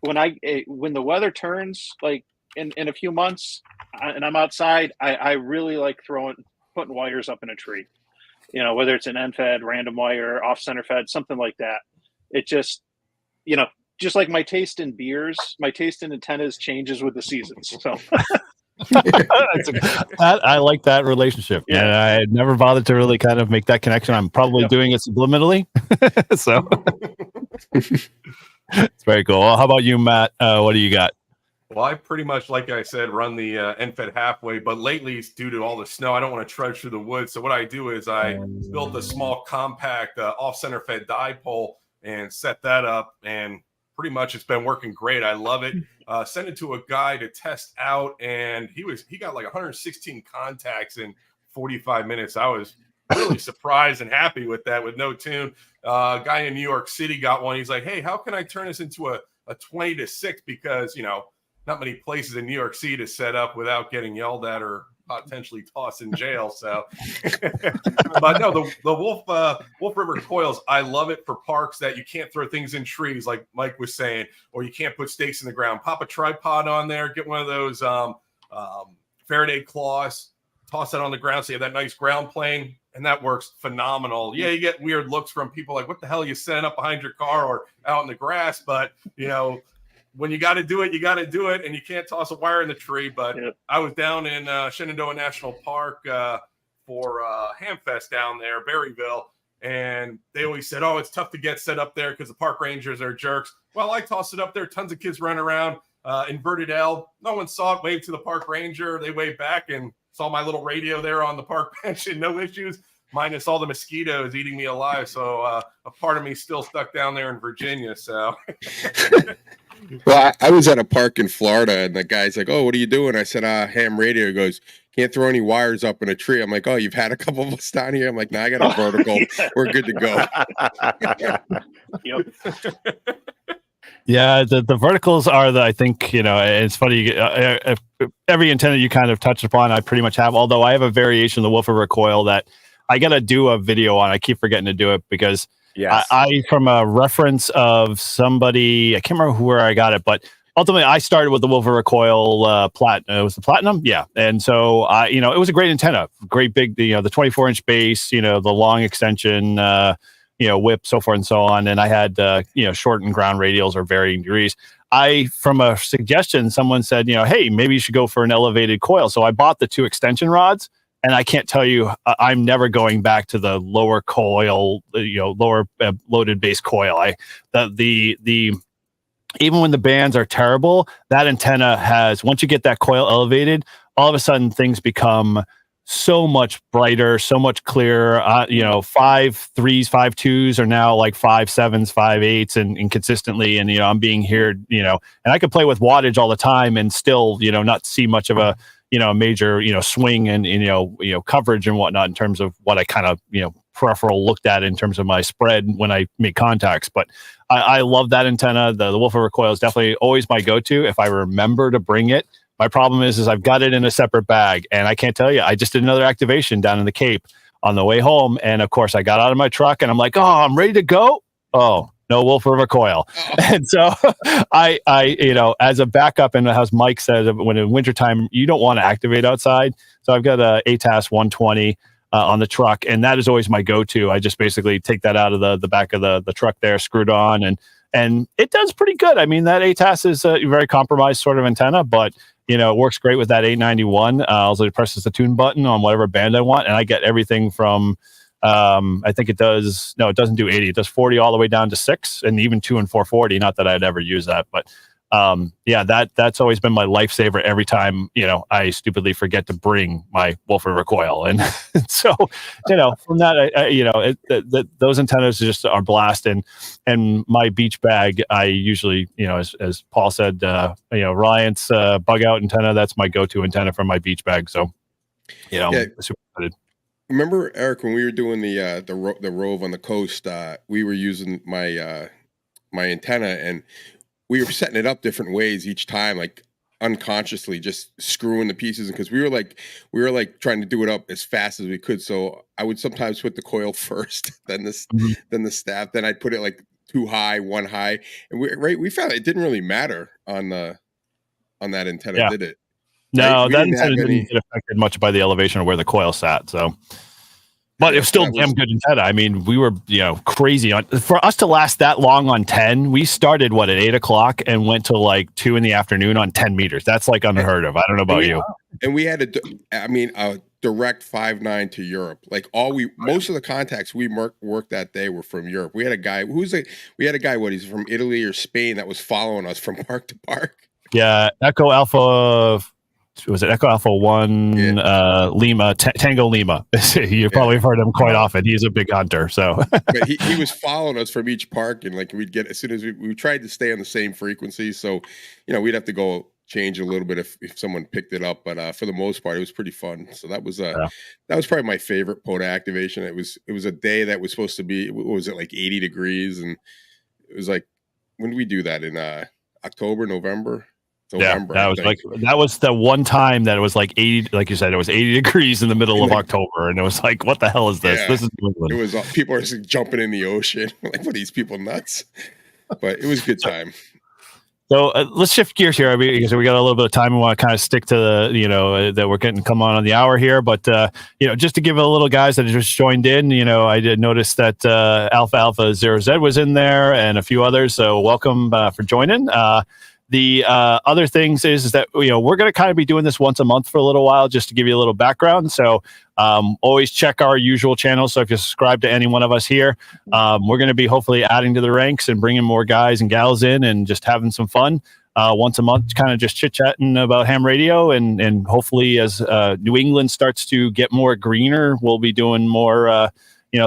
Speaker 2: When the weather turns, like in a few months, and I'm outside, I really like putting wires up in a tree. Whether it's an end fed, random wire, off center fed, something like that. It just, just like my taste in beers, my taste in antennas changes with the seasons. So
Speaker 1: I like that relationship. Yeah, and I had never bothered to really kind of make that connection. I'm probably doing it subliminally. So it's very cool. Well, how about you, Matt? What do you got?
Speaker 4: Well, I pretty much, like I said, run the NFED halfway, but lately, due to all the snow, I don't want to trudge through the woods. So what I do is I built a small, compact, off-center fed dipole and set that up, and pretty much it's been working great. I love it. Sent it to a guy to test out, and he got like 116 contacts in 45 minutes. I was really surprised and happy with that, with no tune. Guy in New York City got one. He's like, hey, how can I turn this into a 20-6? Because, not many places in New York City to set up without getting yelled at or potentially tossed in jail. So, but no, the Wolf River coils, I love it for parks that you can't throw things in trees, like Mike was saying, or you can't put stakes in the ground. Pop a tripod on there, get one of those Faraday claws, toss that on the ground, so you have that nice ground plane, and that works phenomenal. Yeah, you get weird looks from people like, what the hell are you setting up behind your car or out in the grass? But, when you got to do it, you got to do it, and you can't toss a wire in the tree. But I was down in Shenandoah National Park for Hamfest down there, Berryville, and they always said, oh, it's tough to get set up there because the park rangers are jerks. Well, I tossed it up there. Tons of kids running around, inverted L. No one saw it. Waved to the park ranger. They waved back and saw my little radio there on the park bench, and no issues, minus all the mosquitoes eating me alive. So a part of me still stuck down there in Virginia. So.
Speaker 3: Well, I was at a park in Florida, and the guy's like, oh, what are you doing? I said, ham radio. He goes, can't throw any wires up in a tree. I'm like, oh, you've had a couple of us down here? I'm like, nah, I got a vertical. We're good to go.
Speaker 1: Yeah, the verticals are I think, it's funny. Every antenna you kind of touched upon, I pretty much have, although I have a variation of the Wolf River coil that I got to do a video on. I keep forgetting to do it because I from a reference of somebody, I can't remember where I got it, but ultimately I started with the Wolf River coil it was the platinum. Yeah. And so it was a great antenna, great big, the 24-inch base, the long extension, whip, so forth and so on. And I had, short and ground radials or varying degrees. From a suggestion, someone said, hey, maybe you should go for an elevated coil. So I bought the 2 extension rods. And I can't tell you, I'm never going back to the lower coil, lower loaded base coil. Even when the bands are terrible, that antenna has, once you get that coil elevated, all of a sudden things become so much brighter, so much clearer. 5.3s, 5.2s are now like 5.7s, 5.8s, and consistently. And I'm being heard, and I could play with wattage all the time and still, not see much of a major, swing and, coverage and whatnot in terms of what I kind of, peripheral looked at in terms of my spread when I make contacts. But I love that antenna. The Wolf River coil is definitely always my go-to if I remember to bring it. My problem is I've got it in a separate bag, and I can't tell you, I just did another activation down in the Cape on the way home. And of course I got out of my truck and I'm like, oh, I'm ready to go. Oh, no Wolf River coil. And so I as a backup, and as Mike said, when in wintertime, you don't want to activate outside. So I've got a ATAS 120 on the truck, and that is always my go-to. I just basically take that out of the back of the truck there, screwed on, and it does pretty good. I mean, that ATAS is a very compromised sort of antenna, but it works great with that 891. Also, it presses the tune button on whatever band I want, and I get everything from I think it doesn't do 80. It does 40 all the way down to 6, and even 2 and 440. Not that I'd ever use that, but yeah, that's always been my lifesaver every time, I stupidly forget to bring my Wolf River coil. And so, from that, those antennas just are blast. And my beach bag, I usually, as Paul said, Reliance bug out antenna, that's my go-to antenna for my beach bag. So,
Speaker 3: Yeah.
Speaker 1: I'm super excited.
Speaker 3: Remember, Eric, when we were doing the rove on the coast, we were using my my antenna, and we were setting it up different ways each time, like unconsciously just screwing the pieces, because we were like trying to do it up as fast as we could. So I would sometimes put the coil first, then the staff, then I'd put it like too high, one high, and we found it didn't really matter on that antenna, did it?
Speaker 1: No,
Speaker 3: Right?
Speaker 1: that antenna didn't get affected much by the elevation of where the coil sat. So, but it was still damn good antenna. I mean, we were, crazy on, for us to last that long on 10. We started at 8:00 and went to like 2 p.m. on 10 meters. That's like unheard of. I don't know about you.
Speaker 3: And we had a direct 5.9 to Europe. Like most of the contacts we worked that day were from Europe. We had a guy he's from Italy or Spain that was following us from park to park.
Speaker 1: Yeah, Echo Alpha. Was it Echo Alpha 1 Lima Tango Lima? You probably have heard him quite often. He's a big hunter. So
Speaker 3: but he was following us from each park, and like we'd get, as soon as we tried to stay on the same frequency, so we'd have to go change a little bit if someone picked it up, but for the most part it was pretty fun. So that was probably my favorite POTA activation. It was a day that was supposed to be, what was it, like 80 degrees, and it was like, when did we do that, in October, November?
Speaker 1: That was the one time that it was like 80, like you said, it was 80 degrees in the middle of October, and it was like, what the hell is this? This is New England.
Speaker 3: It was people are just jumping in the ocean. Like, what are these people nuts? But it was a good time.
Speaker 1: So let's shift gears here. Because we got a little bit of time. We want to kind of stick to the, that we're getting come on the hour here. But, just to give a little guys that just joined in, I did notice that Alpha 0Z was in there and a few others. So welcome for joining. The other things is that, we're going to kind of be doing this once a month for a little while, just to give you a little background. So always check our usual channels. So if you subscribe to any one of us here, we're going to be hopefully adding to the ranks and bringing more guys and gals in and just having some fun once a month, kind of just chit-chatting about ham radio. And hopefully as New England starts to get more greener, we'll be doing more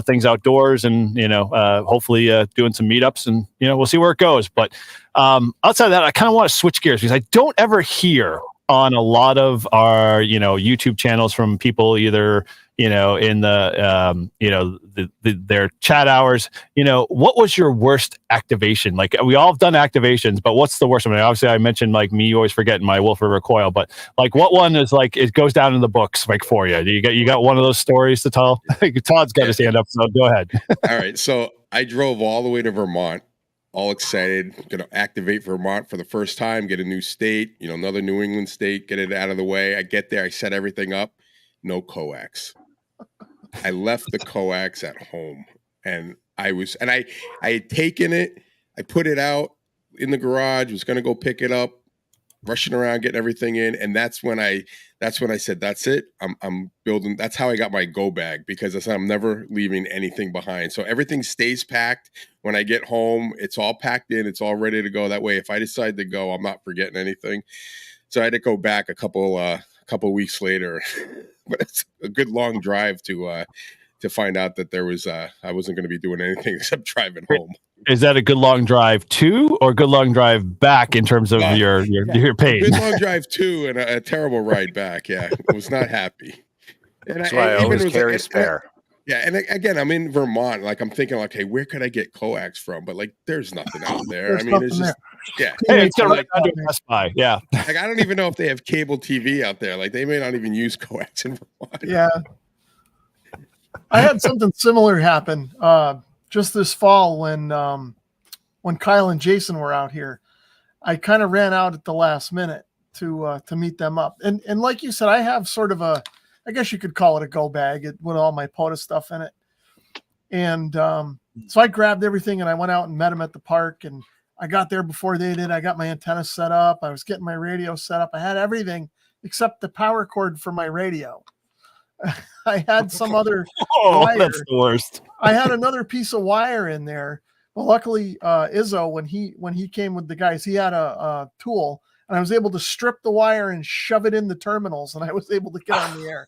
Speaker 1: things outdoors, and hopefully doing some meetups, and we'll see where it goes. But outside of that, I kind of want to switch gears, because I don't ever hear on a lot of our YouTube channels from people, either in the their chat hours, what was your worst activation? Like, we all have done activations, but what's the worst one? Obviously I mentioned like me always forgetting my Wolf River coil, but like, what one is like it goes down in the books like for you? You got one of those stories to tell? Todd's got his hand up, so go ahead.
Speaker 3: All right, so I drove all the way to Vermont, all excited, gonna activate Vermont for the first time, get a new state, another New England state, get it out of the way. I get there, I set everything up, no coax. I left the coax at home, and I had taken it, I put it out in the garage, was gonna go pick it up, rushing around, getting everything in, and that's when I said, that's it. I'm building. That's how I got my go bag, because I said I'm never leaving anything behind. So everything stays packed. When I get home, it's all packed in. It's all ready to go. That way, if I decide to go, I'm not forgetting anything. So I had to go back a couple weeks later, but it's a good long drive to find out that there was I wasn't going to be doing anything except driving home.
Speaker 1: Is that a good long drive to, or good long drive back in terms of your pain?
Speaker 3: Good long drive to, and a terrible ride back. Yeah, I was not happy. And
Speaker 5: that's why I always carry a spare.
Speaker 3: Yeah, and again, I'm in Vermont. Like, I'm thinking, like, hey, where could I get coax from? But like, there's nothing out there. It's just
Speaker 1: Hey, it's right under Best Buy. Yeah,
Speaker 3: like, I don't even know if they have cable TV out there. Like, they may not even use coax in Vermont.
Speaker 6: Yeah, I had something similar happen just this fall when Kyle and Jason were out here. I kind of ran out at the last minute to meet them up, and like you said, I have sort of a, I guess you could call it a go bag with all my POTA stuff in it. And so I grabbed everything and I went out and met them at the park, and I got there before they did. I got my antenna set up. I was getting my radio set up. I had everything except the power cord for my radio. I had some other wire.
Speaker 1: That's the worst.
Speaker 6: I had another piece of wire in there, Well, luckily, Izzo, when he came with the guys, he had a tool, and I was able to strip the wire and shove it in the terminals, and I was able to get on the air.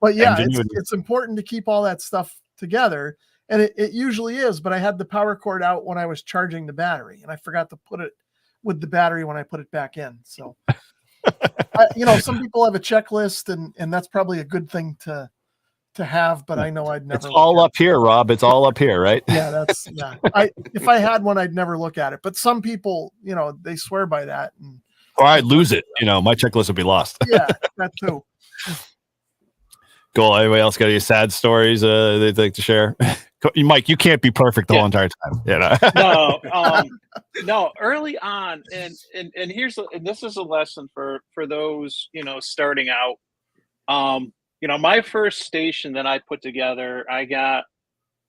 Speaker 6: But yeah, it's important to keep all that stuff together, and it usually is. But I had the power cord out when I was charging the battery, and I forgot to put it with the battery when I put it back in. So, some people have a checklist, and that's probably a good thing to have, but I know I'd never.
Speaker 1: It's all up here, Rob. It's all up here, right?
Speaker 6: Yeah, if I had one, I'd never look at it. But some people, they swear by that,
Speaker 1: or I'd lose it. My checklist would be lost.
Speaker 6: Yeah, that too.
Speaker 1: Cool. Anybody else got any sad stories they'd like to share? Mike, you can't be perfect the whole entire time.
Speaker 2: No. Early on, and this is a lesson for those starting out. My first station that I put together, I got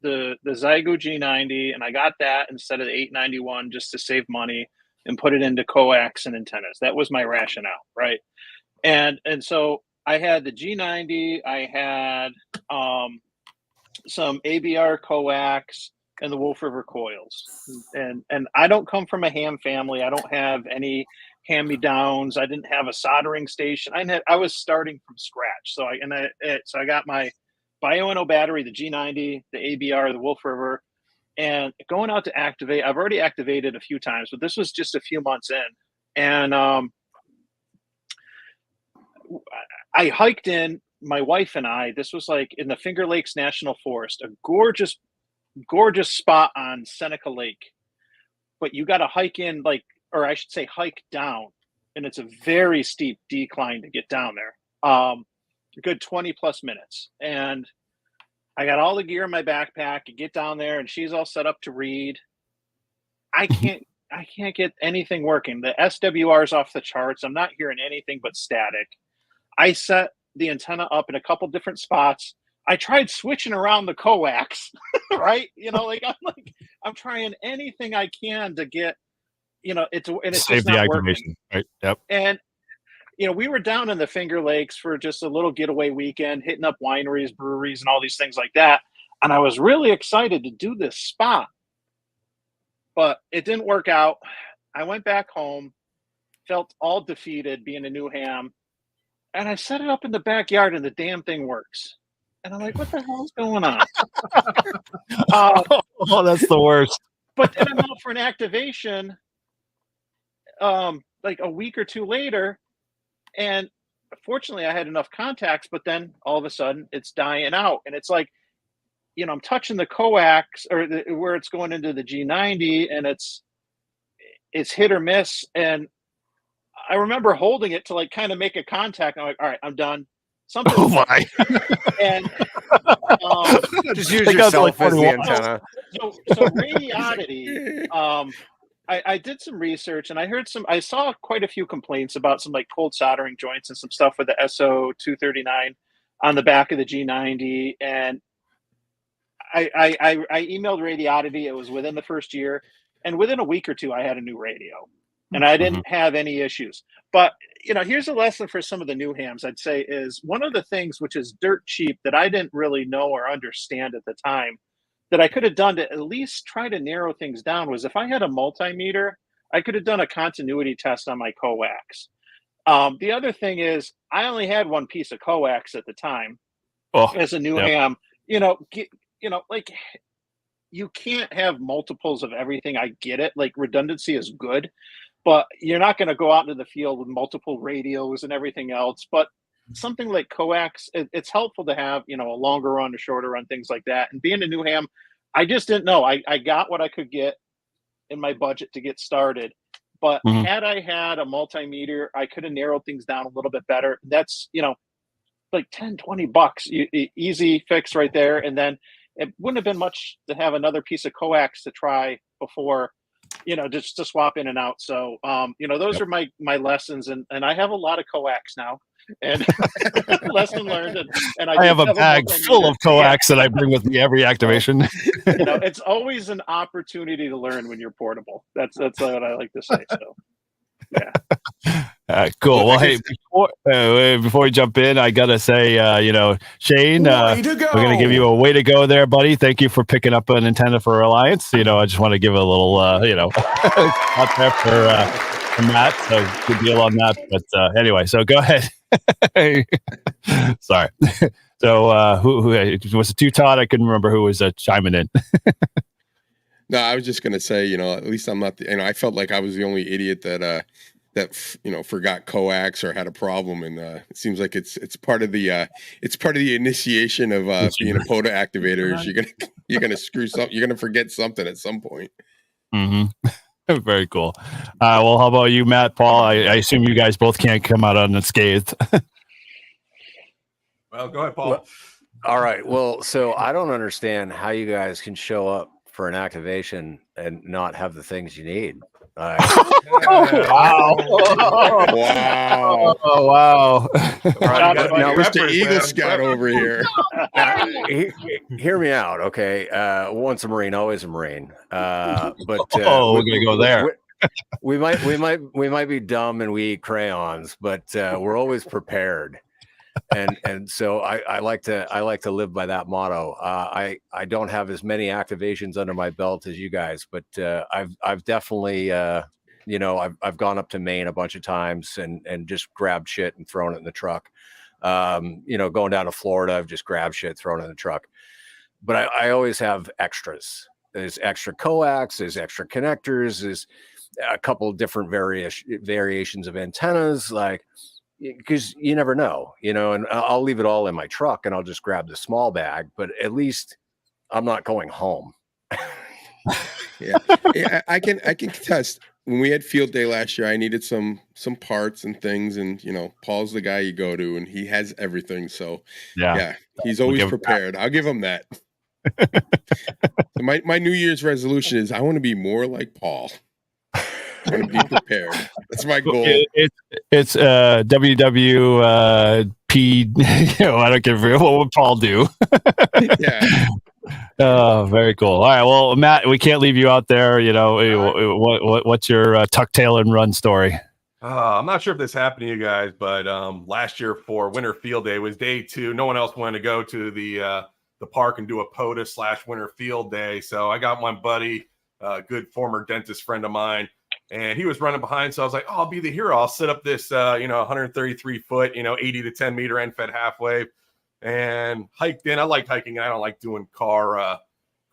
Speaker 2: the Zygo G90, and I got that instead of the 891 just to save money and put it into coax and antennas. That was my rationale, right? And so I had the G90, I had some ABR coax and the Wolf River coils. And I don't come from a ham family. I don't have any hand-me-downs. I didn't have a soldering station. I was starting from scratch. So I got my Bioenno battery, the G90, the ABR, the Wolf River, and going out to activate. I've already activated a few times, but this was just a few months in. And I hiked in, my wife and I, this was like in the Finger Lakes National Forest, a gorgeous spot on Seneca Lake. But you got to hike in, or I should say hike down, and it's a very steep decline to get down there. A good 20 plus minutes. And I got all the gear in my backpack. I get down there, and she's all set up to read. I can't get anything working. The SWR is off the charts. I'm not hearing anything but static. I set the antenna up in a couple different spots. I tried switching around the coax, right? I'm trying anything I can to get, it's
Speaker 1: save
Speaker 2: just
Speaker 1: the
Speaker 2: not
Speaker 1: activation,
Speaker 2: working.
Speaker 1: right? Yep.
Speaker 2: And we were down in the Finger Lakes for just a little getaway weekend, hitting up wineries, breweries, and all these things like that. And I was really excited to do this spot, but it didn't work out. I went back home, felt all defeated being a new ham. And I set it up in the backyard, and the damn thing works. And I'm like, what the hell is going on?
Speaker 1: Oh, that's the worst.
Speaker 2: But then I'm out for an activation like a week or two later. And fortunately, I had enough contacts, but then all of a sudden it's dying out. And it's like, I'm touching the coax or where it's going into the G90, and it's hit or miss. And I remember holding it to kind of make a contact. I'm like, all right, I'm done. Something.
Speaker 1: Oh my!
Speaker 2: And
Speaker 5: just use yourself as the antenna.
Speaker 2: So radiodity. I did some research, and I saw quite a few complaints about some cold soldering joints and some stuff with the SO239 on the back of the G90. And I emailed radiodity. It was within the first year, and within a week or two, I had a new radio. And I didn't have any issues. But, here's a lesson for some of the new hams, I'd say, is one of the things which is dirt cheap that I didn't really know or understand at the time that I could have done to at least try to narrow things down was if I had a multimeter, I could have done a continuity test on my coax. The other thing is I only had one piece of coax at the time as a new ham. You can't have multiples of everything. I get it. Redundancy is good. But you're not going to go out into the field with multiple radios and everything else. But something like coax, it's helpful to have, a longer run, a shorter run, things like that. And being a new ham, I just didn't know. I got what I could get in my budget to get started. But had I had a multimeter, I could have narrowed things down a little bit better. That's, like $10-20, easy fix right there. And then it wouldn't have been much to have another piece of coax to try before, just to swap in and out. So, those are my lessons, and I have a lot of coax now, and lesson learned. And I
Speaker 1: have a bag full of coax that I bring with me every activation.
Speaker 2: It's always an opportunity to learn when you're portable. That's what I like to say. So,
Speaker 1: Cool. Well,
Speaker 3: I
Speaker 1: hey, before we jump in, I gotta say, Shane,
Speaker 4: Way to go.
Speaker 1: we're gonna give you a way to go there, buddy. Thank you for picking up an antenna for Reliance. I just want to give a little, out there for Matt. So good deal on that. But anyway, so go ahead. Sorry. So who was it? Todd? I couldn't remember who was chiming in.
Speaker 3: No, I was just gonna say, at least I'm not. I felt like I was the only idiot that forgot coax or had a problem, and it seems like it's part of the initiation of being a POTA activator. Is you're gonna screw something. You're gonna forget something at some point.
Speaker 1: Mm-hmm. Very cool. Well, how about you, Matt, Paul? I assume you guys both can't come out unscathed.
Speaker 4: Well, go ahead, Paul.
Speaker 5: Well, all right. Well, so I don't understand how you guys can show up for an activation and not have the things you need.
Speaker 1: Wow!
Speaker 3: Wow!
Speaker 1: Wow!
Speaker 3: Now, Mr. Eagle Scout over here.
Speaker 5: Hear me out, okay? Once a Marine, always a Marine. But
Speaker 1: we're gonna go there.
Speaker 5: We might be dumb and we eat crayons, but we're always prepared. And so I like to live by that motto. I don't have as many activations under my belt as you guys, but I've definitely I've gone up to Maine a bunch of times and just grabbed shit and thrown it in the truck. Going down to Florida, I've just grabbed shit, thrown it in the truck. But I always have extras. There's extra coax, there's extra connectors, there's a couple of different variations of antennas, because you never know, and I'll leave it all in my truck and I'll just grab the small bag, but at least I'm not going home.
Speaker 3: Yeah, I can contest. When we had field day last year, I needed some parts and things, and Paul's the guy you go to, and he has everything. So yeah he's always prepared. I'll give him that. So my New Year's resolution is I want to be more like Paul. I want to be prepared. That's my goal.
Speaker 1: It's WWP. I don't care what would Paul do.
Speaker 3: Yeah.
Speaker 1: Oh, very cool. All right. Well, Matt, we can't leave you out there. What's your tuck tail and run story?
Speaker 4: I'm not sure if this happened to you guys, but last year for Winter Field Day was day 2. No one else wanted to go to the park and do a POTA/Winter Field Day. So I got my buddy, good former dentist friend of mine, and he was running behind. So I was like, I'll be the hero. I'll set up this, 133 foot, 80 to 10 meter end fed half wave, and hiked in. I like hiking. I don't like doing car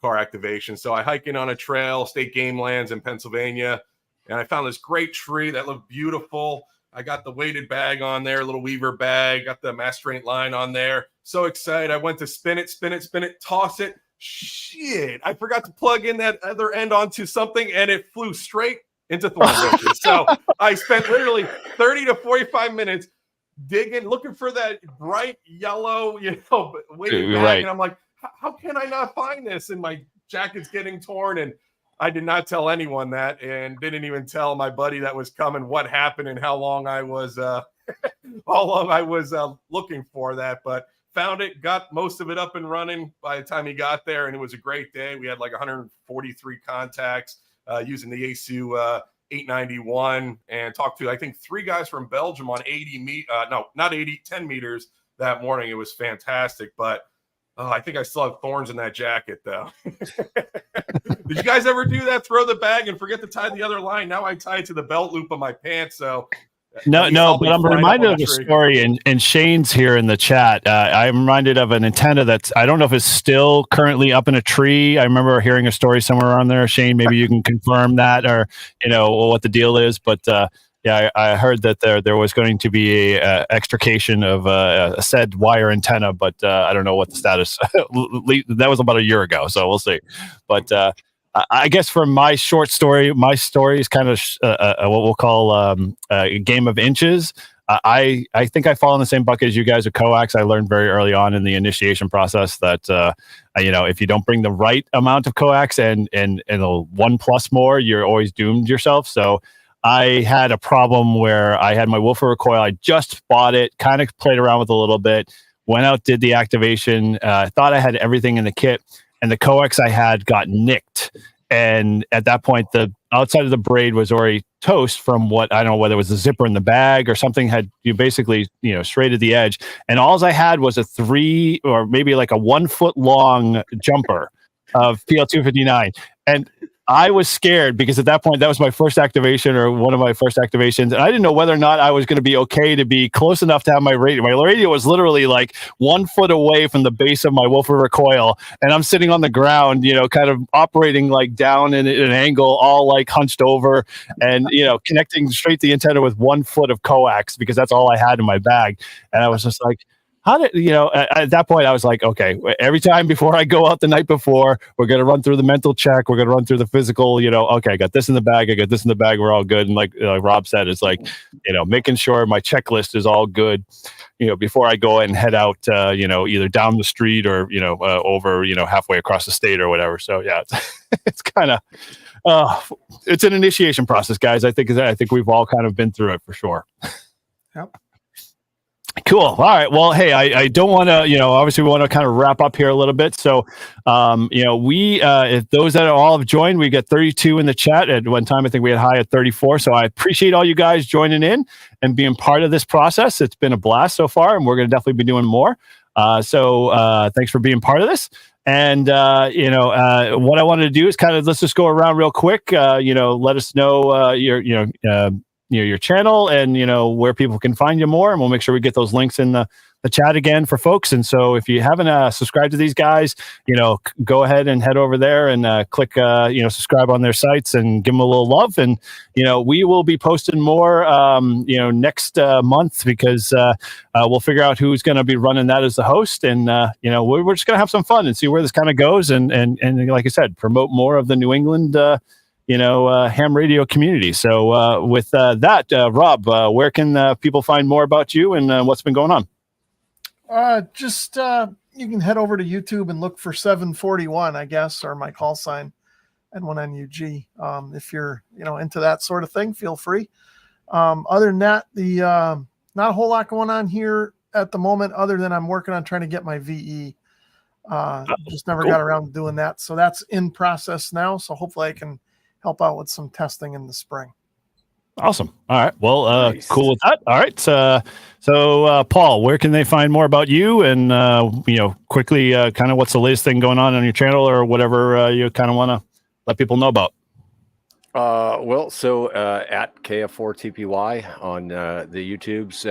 Speaker 4: activation. So I hike in on a trail, state game lands in Pennsylvania, and I found this great tree that looked beautiful. I got the weighted bag on there, little Weaver bag, got the mass straight line on there. So excited. I went to spin it, toss it. Shit, I forgot to plug in that other end onto something, and it flew straight into thorn bushes. So I spent literally 30 to 45 minutes digging, looking for that bright yellow, weighted bag. Right. And I'm like, how can I not find this? And my jacket's getting torn. And I did not tell anyone that, and didn't even tell my buddy that was coming what happened and how long I was looking for that. But found it, got most of it up and running by the time he got there, and it was a great day. We had like 143 contacts using the ASU 891, and talked to, I think, 3 guys from Belgium on 10 meters that morning. It was fantastic, but I think I still have thorns in that jacket, though. Did you guys ever do that? Throw the bag and forget to tie the other line? Now I tie it to the belt loop of my pants, so...
Speaker 1: No, but I'm reminded of a story, and Shane's here in the chat. I'm reminded of an antenna that's, I don't know if it's still currently up in a tree. I remember hearing a story somewhere on there. Shane, maybe you can confirm that, or what the deal is. But yeah, I heard that there was going to be a extrication of a said wire antenna, but I don't know what the status. That was about a year ago, so we'll see. But I guess from my short story, my story is kind of what we'll call a game of inches. I think I fall in the same bucket as you guys with coax. I learned very early on in the initiation process that if you don't bring the right amount of coax and a 1+ more, you're always doomed yourself. So I had a problem where I had my woofer recoil. I just bought it, kind of played around with it a little bit, went out, did the activation. Thought I had everything in the kit, and the coax I had got nicked. And at that point, the outside of the braid was already toast from what, I don't know whether it was the zipper in the bag or something, had you basically, serrated the edge. And all I had was a 3 or maybe like a 1 foot long jumper of PL259. And I was scared because at that point, that was my first activation or one of my first activations. And I didn't know whether or not I was going to be okay to be close enough to have my radio. My radio was literally like 1 foot away from the base of my Wolf River coil. And I'm sitting on the ground, kind of operating like down in an angle, all like hunched over and, connecting straight the antenna with 1 foot of coax because that's all I had in my bag. And I was just like, how did, at that point I was like, okay, every time before I go out the night before, we're going to run through the mental check. We're going to run through the physical, okay, I got this in the bag. I got this in the bag. We're all good. And like Rob said, it's like, making sure my checklist is all good, before I go and head out, either down the street or, over, halfway across the state or whatever. So yeah, it's kind of, it's an initiation process, guys. I think we've all kind of been through it for sure.
Speaker 6: Yep.
Speaker 1: Cool. All right. Well, hey, I don't want to, obviously we want to kind of wrap up here a little bit. So, we, if those that all have joined, we got 32 in the chat. At one time, I think we had high at 34. So I appreciate all you guys joining in and being part of this process. It's been a blast so far, and we're going to definitely be doing more. So thanks for being part of this. And, what I wanted to do is kind of, let's just go around real quick. Let us know your channel and where people can find you more, and we'll make sure we get those links in the chat again for folks. And so if you haven't subscribed to these guys, go ahead and head over there and click subscribe on their sites and give them a little love. And we will be posting more next month because we'll figure out who's going to be running that as the host. And we're just going to have some fun and see where this kind of goes, and like I said, promote more of the New England ham radio community. So with that, Rob, where can people find more about you and what's been going on?
Speaker 6: You can head over to YouTube and look for 741, I guess, or my call sign, N1NUG. If you're into that sort of thing, feel free. Other than that, not a whole lot going on here at the moment, other than I'm working on trying to get my VE. Just never got around to doing that, so that's in process now. So hopefully I can help out with some testing in the spring.
Speaker 1: Awesome. All right. Well, nice. Cool with that. All right. So Paul, where can they find more about you? And, quickly, kind of what's the latest thing going on your channel or whatever you kind of want to let people know about?
Speaker 5: So at KF4TPY on the YouTubes,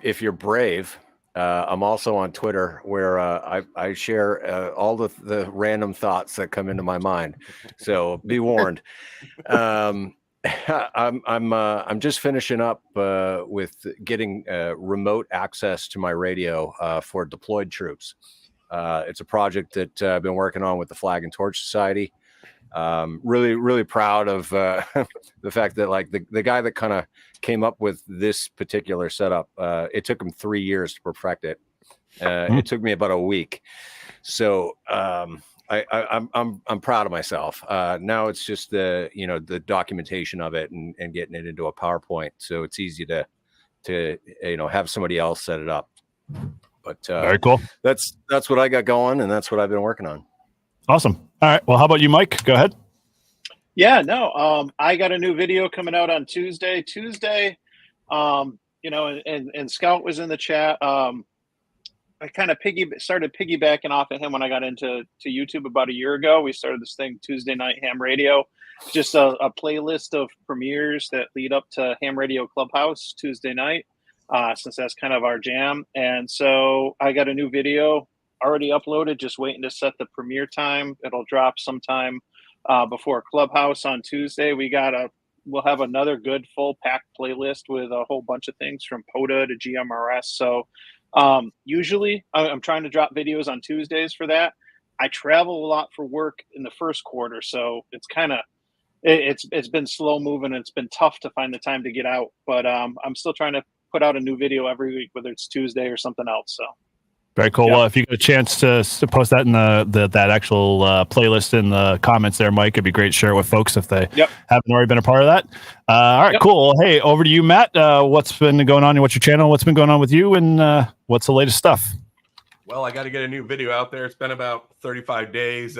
Speaker 5: if you're brave, I'm also on Twitter where I share all the random thoughts that come into my mind. So be warned. I'm just finishing up with getting remote access to my radio for deployed troops. It's a project that I've been working on with the Flag and Torch Society. Really, really proud of the fact that like the guy that kind of came up with this particular setup, it took him 3 years to perfect it. It took me about a week. So I'm proud of myself. Now it's just the documentation of it and getting it into a PowerPoint, so it's easy to have somebody else set it up. But
Speaker 1: very cool.
Speaker 5: That's what I got going, and that's what I've been working on. Awesome.
Speaker 1: All right. Well, how about you, Mike? Go ahead.
Speaker 2: Yeah, no. I got a new video coming out on Tuesday. And Scout was in the chat. I kind of started piggybacking off of him when I got into YouTube about a year ago. We started this thing, Tuesday Night Ham Radio, just a playlist of premieres that lead up to Ham Radio Clubhouse Tuesday night, since that's kind of our jam. And so I got a new video already uploaded, just waiting to set the premiere time. It'll drop sometime before Clubhouse on Tuesday. We'll have another good full packed playlist with a whole bunch of things from POTA to GMRS. So usually I'm trying to drop videos on Tuesdays for that. I travel a lot for work in the first quarter, so it's kind of it's been slow moving. It's been tough to find the time to get out, but I'm still trying to put out a new video every week, whether it's Tuesday or something else. So
Speaker 1: very cool. Yep. Well, if you get a chance to post that in that actual playlist in the comments there, Mike, it'd be great to share it with folks if they haven't already been a part of that. All right, cool. Well, hey, over to you, Matt. What's been going on? What's your channel? What's been going on with you? And what's the latest stuff?
Speaker 4: Well, I got to get a new video out there. It's been about 35 days.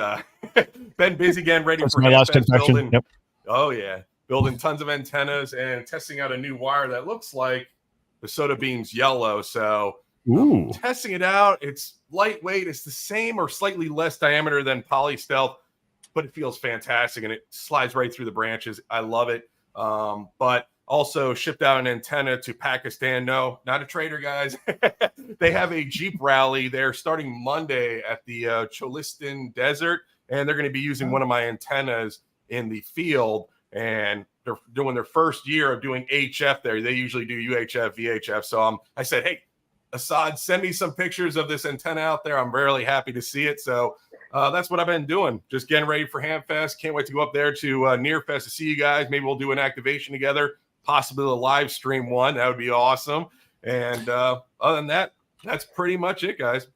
Speaker 4: Been busy getting ready
Speaker 1: That's
Speaker 4: for
Speaker 1: my last
Speaker 4: Hamfest,
Speaker 1: confession.
Speaker 4: building.
Speaker 1: Yep.
Speaker 4: Oh yeah, building tons of antennas and testing out a new wire that looks like the soda bean's yellow. So
Speaker 1: Ooh.
Speaker 4: testing it out. It's lightweight. It's the same or slightly less diameter than Poly Stealth, but it feels fantastic and it slides right through the branches. I love it. But also shipped out an antenna to Pakistan. No, not a trader, guys. They have a Jeep rally. They're starting Monday at the Cholistan Desert, and they're going to be using one of my antennas in the field. And they're doing their first year of doing HF there. They usually do UHF, VHF. So I said, hey, Assad, send me some pictures of this antenna out there. I'm really happy to see it. So that's what I've been doing. Just getting ready for Hamfest. Can't wait to go up there to NEHR to see you guys. Maybe we'll do an activation together, possibly a live stream one. That would be awesome. And other than that, that's pretty much it, guys.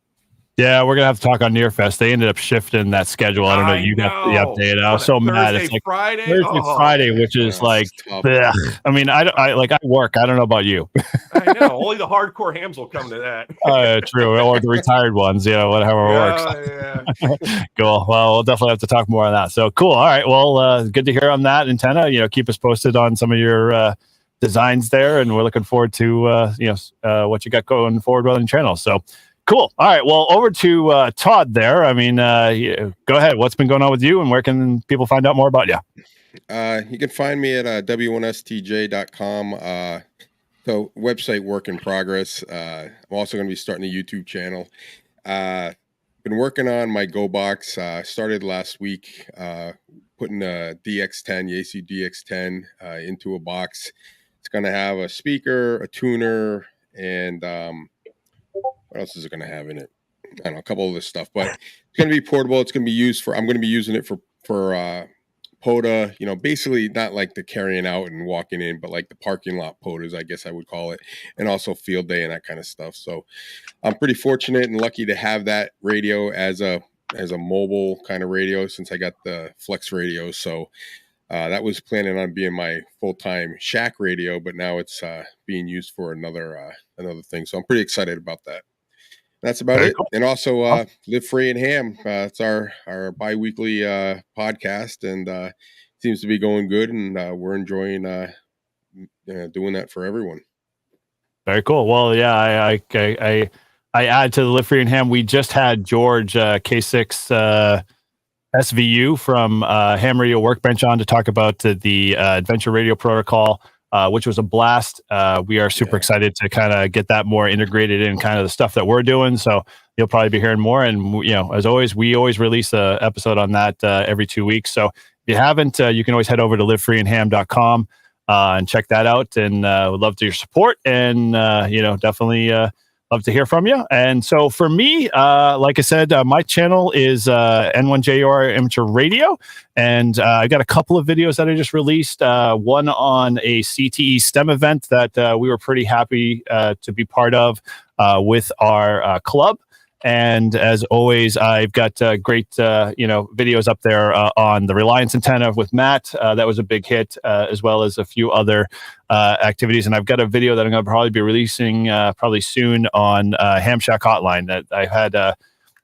Speaker 1: Yeah, we're gonna have to talk on NEHR. They ended up shifting that schedule. I don't know. You got the update. I was so mad. It's like
Speaker 4: Friday,
Speaker 1: Friday, which is like, I mean, I work. I don't know about you.
Speaker 4: I know. Only the hardcore hams will come to that.
Speaker 1: True, or the retired ones. Whatever works.
Speaker 4: Yeah.
Speaker 1: Cool. Well, we'll definitely have to talk more on that. So cool. All right. Well, good to hear on that antenna. Keep us posted on some of your designs there, and we're looking forward to what you got going forward on the channel. So. Cool. All right. Well, over to Todd there. I mean, go ahead. What's been going on with you, and where can people find out more about you?
Speaker 3: You can find me at w1stj.com. So website work in progress. I'm also going to be starting a YouTube channel. Been working on my Go box. Started last week putting a DX10, Yaesu DX10 into a box. It's going to have a speaker, a tuner, and what else is it going to have in it? I don't know, a couple of this stuff, but it's going to be portable. It's going to be used for, I'm going to be using it for POTA, basically not like the carrying out and walking in, but like the parking lot POTAs, I guess I would call it, and also field day and that kind of stuff. So I'm pretty fortunate and lucky to have that radio as a mobile kind of radio since I got the Flex radio. So that was planning on being my full-time shack radio, but now it's being used for another thing. So I'm pretty excited about that. That's about it. Cool. And also Live Free and Ham. It's our bi-weekly podcast, and seems to be going good, and we're enjoying doing that for everyone.
Speaker 1: Very cool. Well, yeah, I add to the Live Free and Ham. We just had George K6 SVU from Ham Radio Workbench on to talk about the Adventure Radio Protocol, which was a blast. We are super excited to kind of get that more integrated in kind of the stuff that we're doing. So you'll probably be hearing more. And, as always, we always release an episode on that every 2 weeks. So if you haven't, you can always head over to livefreeandham.com and check that out. And would love to your support. And, definitely love to hear from you. And so for me, like I said, my channel is N1JR Amateur Radio. And I got a couple of videos that I just released. One on a CTE STEM event that we were pretty happy to be part of with our club. And as always, I've got great, videos up there on the Reliance antenna with Matt. That was a big hit, as well as a few other activities. And I've got a video that I'm going to probably be releasing probably soon on Ham Shack Hotline. That I had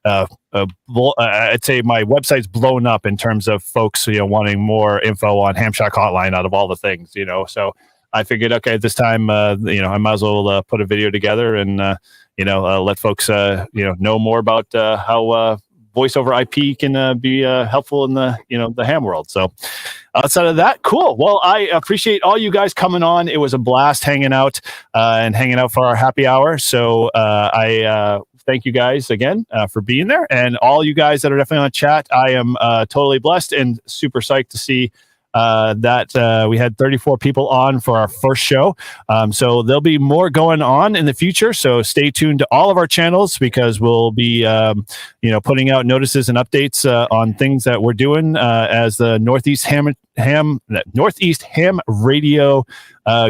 Speaker 1: I'd say my website's blown up in terms of folks, wanting more info on Ham Shack Hotline out of all the things, So I figured, okay, at this time, I might as well put a video together and let folks know more about how voice over IP can be helpful in the ham world. So outside of that, cool. Well, I appreciate all you guys coming on. It was a blast hanging out for our happy hour. So I thank you guys again for being there, and all you guys that are definitely on the chat. I am totally blessed and super psyched to see that we had 34 people on for our first show. So there'll be more going on in the future. So stay tuned to all of our channels, because we'll be, putting out notices and updates on things that we're doing as the Northeast Ham Radio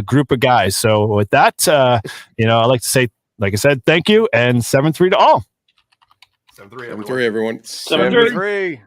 Speaker 1: group of guys. So with that, I'd like to say, like I said, thank you, and 7-3 to all.
Speaker 4: 7-3,
Speaker 3: 7-3, everyone.
Speaker 2: 7-3.